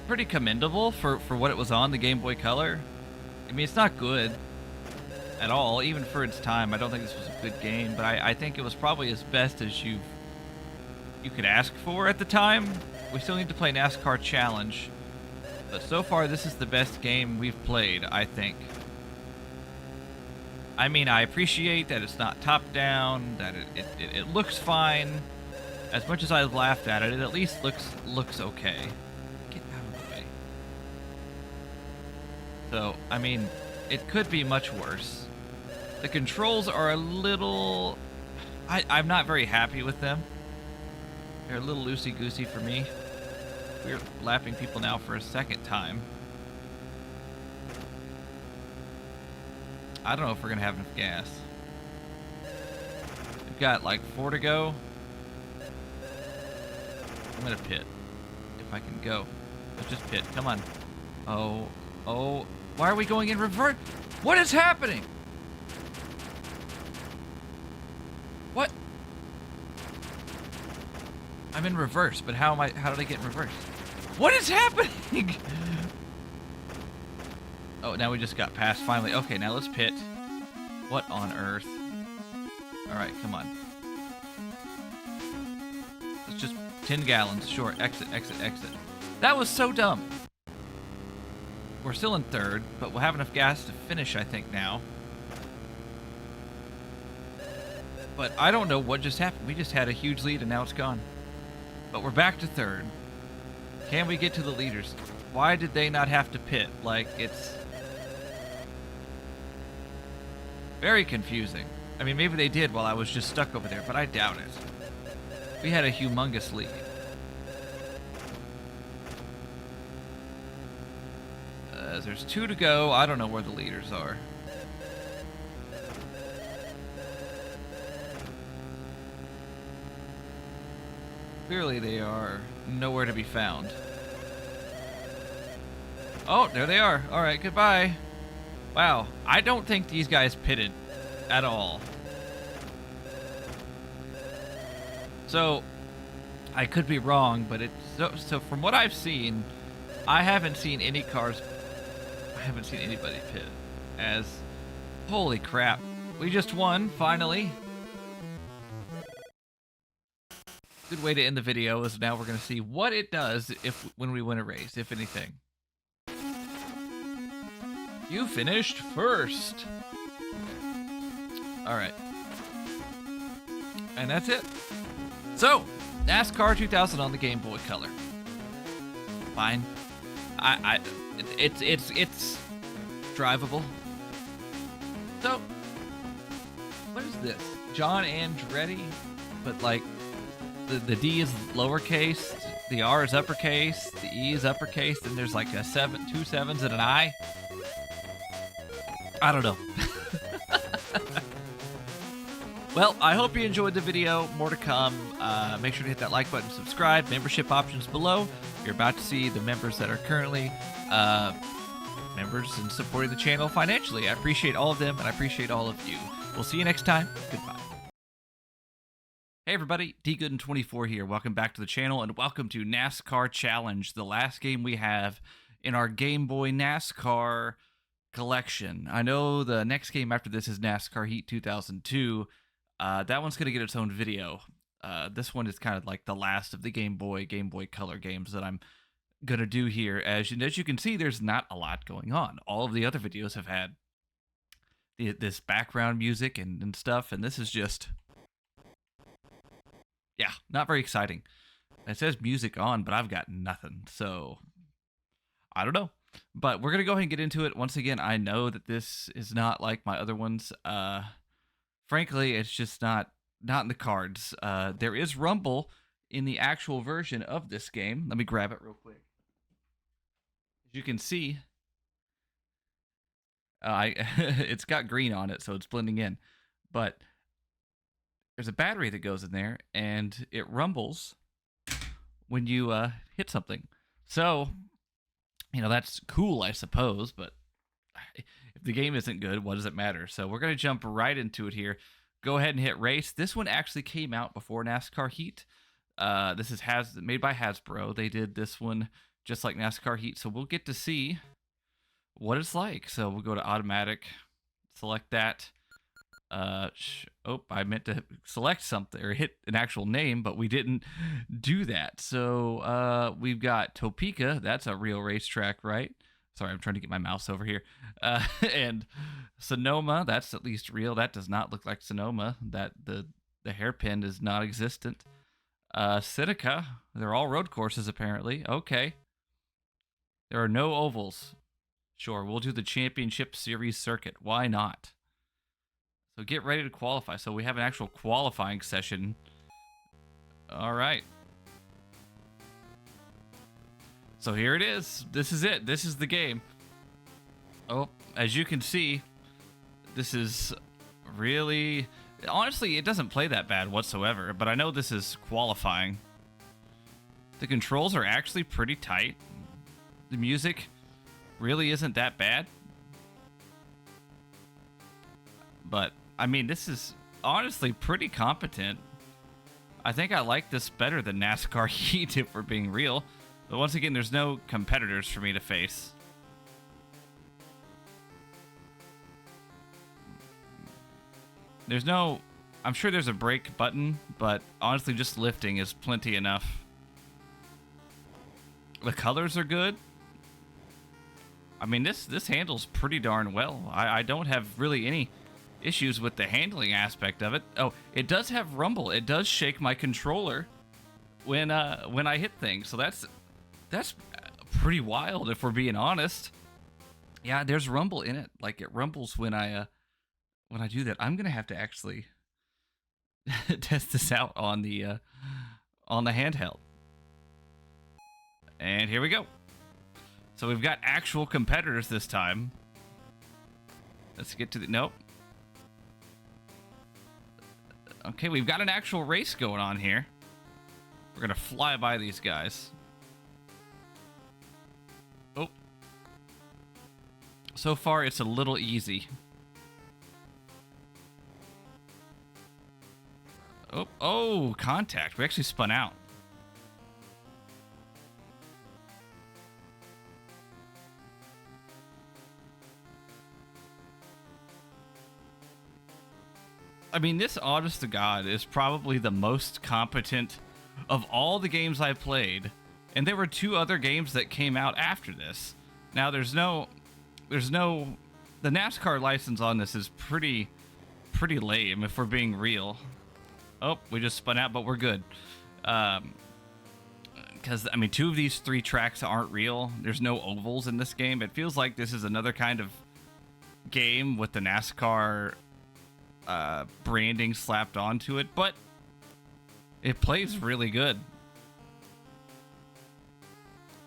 pretty commendable for what it was on the Game Boy Color. I mean, it's not good at all, even for its time. I don't think this was a good game, but I think it was probably as best as you could ask for at the time. We still need to play NASCAR Challenge, but so far this is the best game we've played, I think. I mean, I appreciate that it's not top down, that it looks fine. As much as I've laughed at it, it at least looks okay. Get out of the way. So, I mean, it could be much worse. The controls are a little... I'm not very happy with them. They're a little loosey-goosey for me. We're lapping people now for a second time. I don't know if we're going to have enough gas. We've got like 4 to go. I'm going to pit. If I can go. Let's just pit. Come on. Oh. Why are we going in reverse? What is happening? What? I'm in reverse, but how did I get in reverse? What is happening? Oh, now we just got past finally. Okay, now let's pit. What on earth? Alright, come on. Let's just 10 gallons. Sure, exit. That was so dumb. We're still in third, but we'll have enough gas to finish, I think, now. But I don't know what just happened. We just had a huge lead and now it's gone. But we're back to third. Can we get to the leaders? Why did they not have to pit? Like, it's very confusing. I mean, maybe they did while I was just stuck over there, but I doubt it. We had a humongous lead. There's 2 to go. I don't know where the leaders are. Clearly they are nowhere to be found. Oh, there they are. All right, goodbye. Wow, I don't think these guys pitted at all. So, I could be wrong, but it's so from what I've seen, I haven't seen any cars. I haven't seen anybody pit. As, holy crap, we just won finally. Good way to end the video is now we're going to see what it does when we win a race, if anything. You finished first. All right. And that's it. So, NASCAR 2000 on the Game Boy Color. Fine. It's drivable. So, what is this? John Andretti, but like the D is lowercase, the R is uppercase, the E is uppercase, and there's like 2 7s and an I. I don't know. Well, I hope you enjoyed the video. More to come. Make sure to hit that like button, subscribe, membership options below. You're about to see the members that are currently members and supporting the channel financially. I appreciate all of them, and I appreciate all of you. We'll see you next time. Goodbye. Hey everybody, DGooden24 here. Welcome back to the channel, and welcome to NASCAR Challenge, the last game we have in our Game Boy NASCAR collection. I know the next game after this is NASCAR Heat 2002. That one's going to get its own video. This one is kind of like the last of the Game Boy Color games that I'm going to do here. As you can see, there's not a lot going on. All of the other videos have had this background music and stuff, and this is just... yeah, not very exciting. It says music on, but I've got nothing, so I don't know. But we're going to go ahead and get into it. Once again, I know that this is not like my other ones. Frankly, it's just not in the cards. There is Rumble in the actual version of this game. Let me grab it real quick. As you can see, it's got green on it, so it's blending in. But there's a battery that goes in there, and it rumbles when you hit something. So, you know, that's cool, I suppose, but if the game isn't good, what does it matter? So we're going to jump right into it here. go ahead and hit race. This one actually came out before NASCAR Heat. This is made by Hasbro. They did this one just like NASCAR Heat, so we'll get to see what it's like. So we'll go to automatic, select that. I meant to select something or hit an actual name, but we didn't do that. So we've got Topeka. That's a real racetrack, right? Sorry, I'm trying to get my mouse over here. And Sonoma, that's at least real. That does not look like Sonoma. That the hairpin is not existent. Seneca, they're all road courses apparently. Okay. There are no ovals. Sure, we'll do the championship series circuit. Why not? So get ready to qualify. So we have an actual qualifying session. All right. So here it is. This is it. This is the game. Oh, as you can see, this is really... Honestly, it doesn't play that bad whatsoever, but I know this is qualifying. The controls are actually pretty tight. The music really isn't that bad. But, I mean, this is honestly pretty competent. I think I like this better than NASCAR Heat, if we're being real. But once again, there's no competitors for me to face. There's no... I'm sure there's a brake button, but honestly, just lifting is plenty enough. The colors are good. I mean, this handles pretty darn well. I don't have really any issues with the handling aspect of it. Oh, it does have rumble. It does shake my controller when I hit things. So that's pretty wild if we're being honest. Yeah, there's rumble in it. Like it rumbles when I do that. I'm gonna have to actually test this out on the handheld. And here we go. So we've got actual competitors this time. Let's get to the... Nope. Okay, we've got an actual race going on here. We're going to fly by these guys. Oh. So far, it's a little easy. Oh, contact. We actually spun out. I mean, this, honest to God, is probably the most competent of all the games I played. And there were 2 other games that came out after this. Now, there's no, the NASCAR license on this is pretty lame, if we're being real. Oh, we just spun out, but we're good. Because, I mean, 2 of these 3 tracks aren't real. There's no ovals in this game. It feels like this is another kind of game with the NASCAR branding slapped onto it, but it plays really good.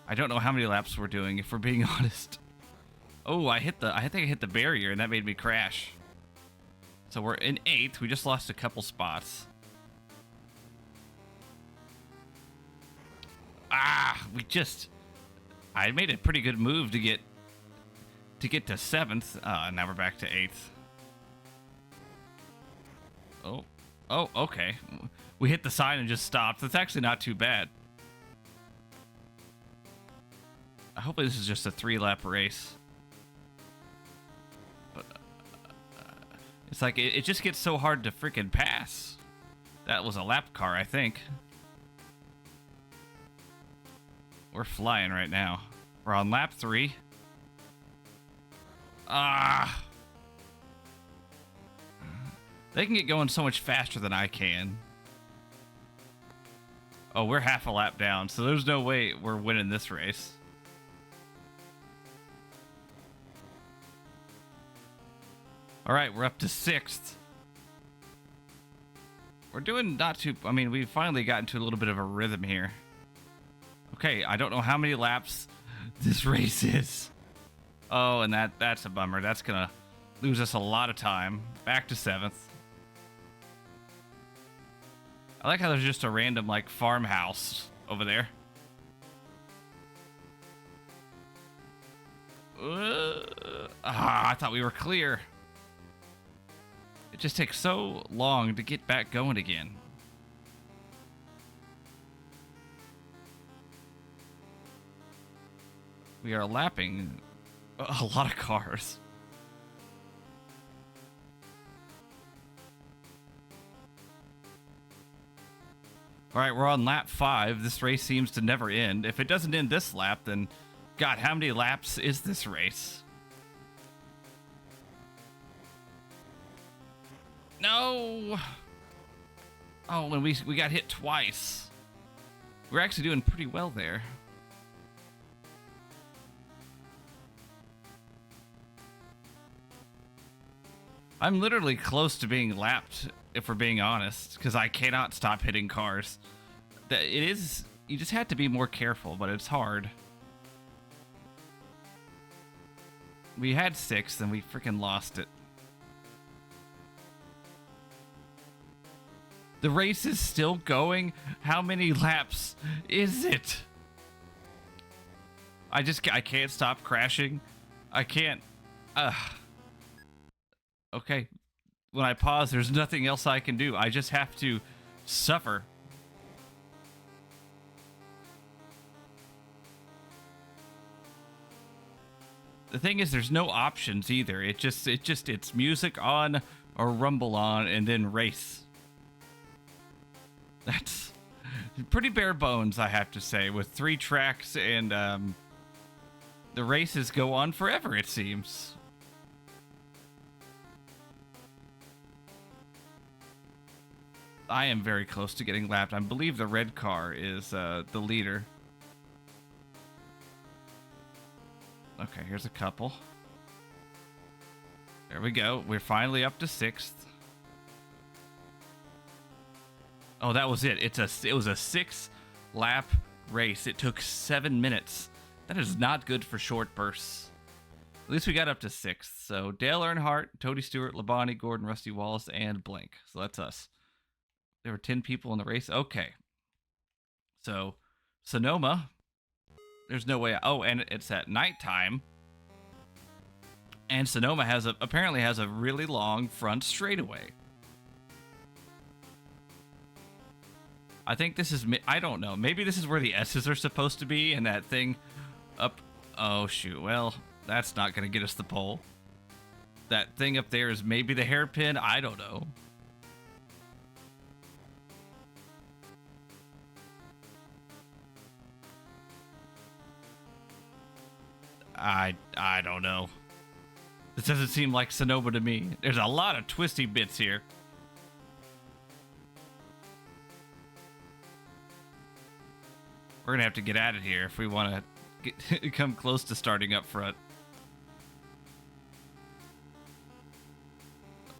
I don't know how many laps we're doing, if we're being honest. Oh, I think I hit the barrier, and that made me crash. So we're in 8th. We just lost a couple spots. I made a pretty good move to get to 7th. Now we're back to 8th. Oh, okay. We hit the sign and just stopped. That's actually not too bad. Hopefully this is just a 3-lap race. But it's like it just gets so hard to freaking pass. That was a lap car, I think. We're flying right now. We're on lap 3. They can get going so much faster than I can. Oh, we're half a lap down, so there's no way we're winning this race. All right, we're up to 6th. We're doing not too... I mean, we finally got into a little bit of a rhythm here. Okay, I don't know how many laps this race is. Oh, and that's a bummer. That's going to lose us a lot of time. Back to 7th. I like how there's just a random, like, farmhouse over there. I thought we were clear. It just takes so long to get back going again. We are lapping a lot of cars. All right, we're on lap 5. This race seems to never end. If it doesn't end this lap, then God, how many laps is this race? No. Oh, and we got hit twice. We're actually doing pretty well there. I'm literally close to being lapped, if we're being honest, because I cannot stop hitting cars. It is, you just have to be more careful, but it's hard. We had 6, and we freaking lost it. The race is still going. How many laps is it? I can't stop crashing. I can't. Okay. When I pause, there's nothing else I can do. I just have to suffer. The thing is, there's no options either. It's music on or rumble on and then race. That's pretty bare bones, I have to say, with 3 tracks and the races go on forever, it seems. I am very close to getting lapped. I believe the red car is the leader. Okay, here's a couple. There we go. We're finally up to 6th. Oh, that was it. It was a 6-lap race. It took 7 minutes. That is not good for short bursts. At least we got up to 6th. So Dale Earnhardt, Tony Stewart, Labonte, Gordon, Rusty Wallace, and Blank. So that's us. There were 10 people in the race. Okay. So Sonoma, there's no way. Oh, and it's at nighttime. And Sonoma apparently has a really long front straightaway. I think this is, I don't know. Maybe this is where the S's are supposed to be and that thing up. Oh, shoot. Well, that's not going to get us the pole. That thing up there is maybe the hairpin. I don't know. I don't know. This doesn't seem like Sonoma to me. There's a lot of twisty bits here. We're gonna have to get out of here if we want to come close to starting up front.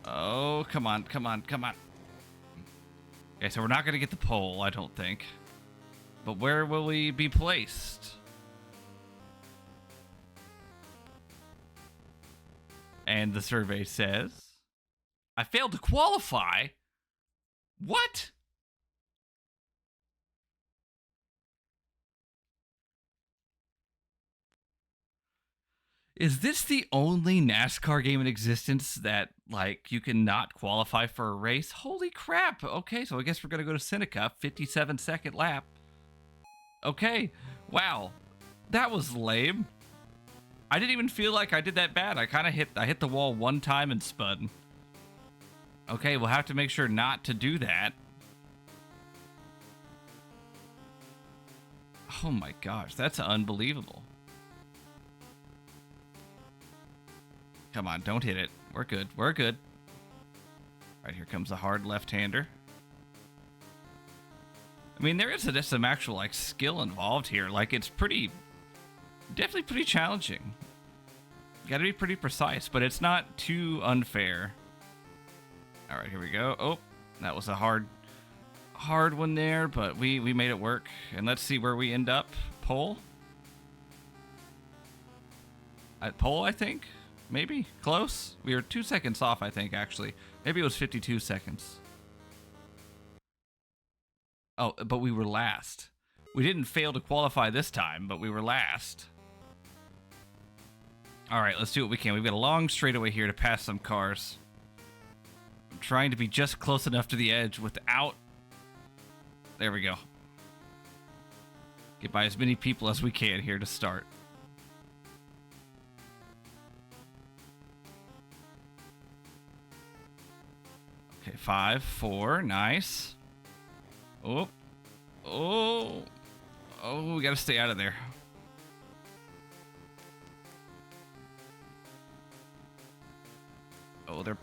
Oh, come on, come on, come on. Okay, so we're not gonna get the pole, I don't think. But where will we be placed? And the survey says, I failed to qualify? What? Is this the only NASCAR game in existence that, like, you cannot qualify for a race? Holy crap. Okay, so I guess we're going to go to Seneca, 57-second lap. Okay, wow. That was lame. I didn't even feel like I did that bad. I hit the wall one time and spun. Okay, we'll have to make sure not to do that. Oh my gosh, that's unbelievable. Come on, don't hit it. We're good. We're good. All right, here comes the hard left-hander. I mean, there is some actual, like, skill involved here. Like, it's definitely pretty challenging. You gotta be pretty precise, but it's not too unfair. All right, here we go. Oh, that was a hard one there, but we made it work. And let's see where we end up. Pole? At pole, I think? Maybe? Close? We were 2 seconds off, I think, actually. Maybe it was 52 seconds. Oh, but we were last. We didn't fail to qualify this time, but we were last. All right, let's do what we can. We've got a long straightaway here to pass some cars. I'm trying to be just close enough to the edge without... There we go. Get by as many people as we can here to start. Okay, 5, 4, nice. Oh, oh, oh, we gotta stay out of there. Oh, they're,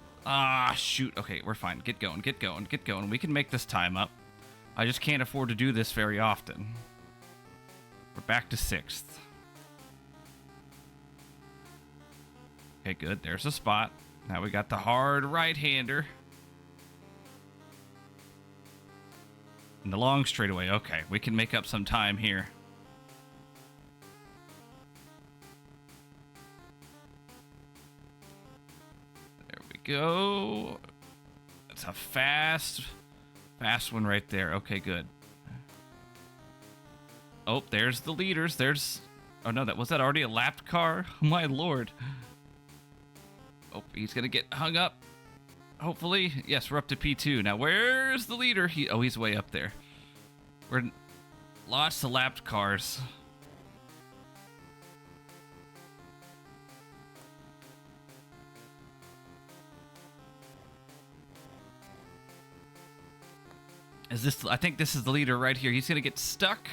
shoot. Okay, we're fine. Get going, get going, get going. We can make this time up. I just can't afford to do this very often. We're back to 6th. Okay, good. There's a spot. Now we got the hard right-hander. And the long straightaway. Okay, we can make up some time here. There we go. That's a fast one right there. Okay, good. Oh, there's the leaders. There's... Oh, no, was that already a lapped car? My lord. Oh, he's going to get hung up. Hopefully. Yes, we're up to P2. Now, where's the leader? He's way up there. We're lots of lapped cars. I think this is the leader right here. He's going to get stuck.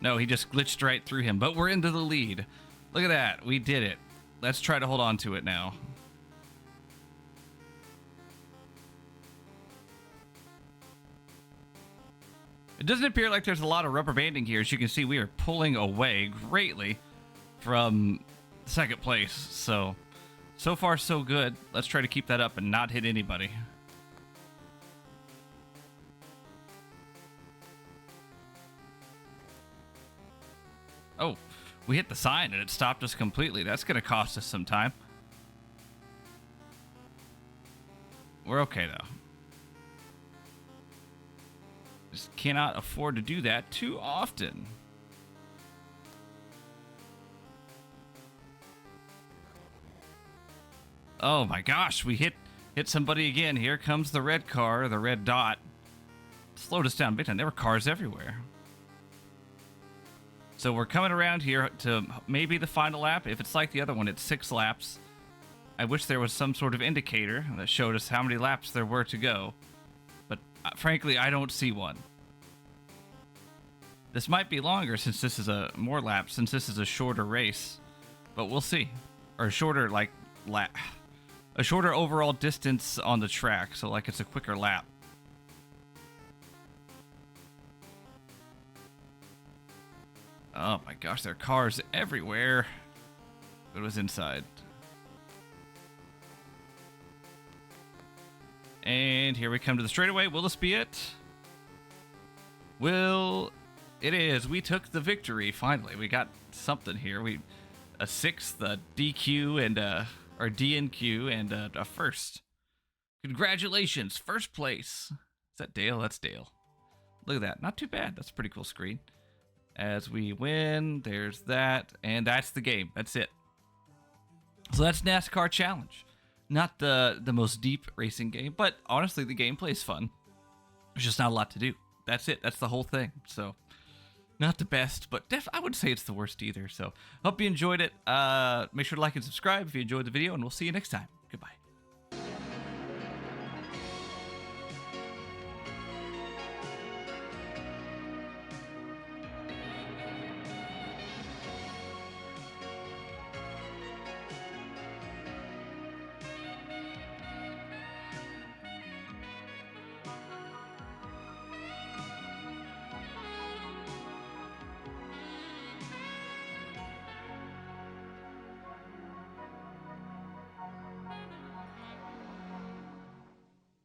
No, he just glitched right through him, but we're into the lead. Look at that. We did it. Let's try to hold on to it now. It doesn't appear like there's a lot of rubber banding here. As you can see, we are pulling away greatly from second place. So far, so good. Let's try to keep that up and not hit anybody. Oh, we hit the sign and it stopped us completely. That's going to cost us some time. We're okay, though. Just cannot afford to do that too often. Oh my gosh, we hit somebody again. Here comes the red car, the red dot. Slowed us down big time. There were cars everywhere. So we're coming around here to maybe the final lap. If it's like the other one, it's 6 laps. I wish there was some sort of indicator that showed us how many laps there were to go. But frankly, I don't see one. This might be longer since this is more laps, since this is a shorter race. But we'll see. Or a shorter, a shorter overall distance on the track. So like it's a quicker lap. Oh my gosh, there are cars everywhere. It was inside. And here we come to the straightaway. Will this be it? It is. We took the victory, finally. We got something here. A 6th, a DQ, and or DNQ, and a first. Congratulations, first place. Is that Dale? That's Dale. Look at that. Not too bad. That's a pretty cool screen. As we win, there's that, and that's the game. That's it. So that's NASCAR Challenge. Not the most deep racing game, but honestly, the gameplay is fun. There's just not a lot to do. That's it. That's the whole thing. So, not the best, but I wouldn't say it's the worst either. So, hope you enjoyed it. Make sure to like and subscribe if you enjoyed the video, and we'll see you next time. Goodbye.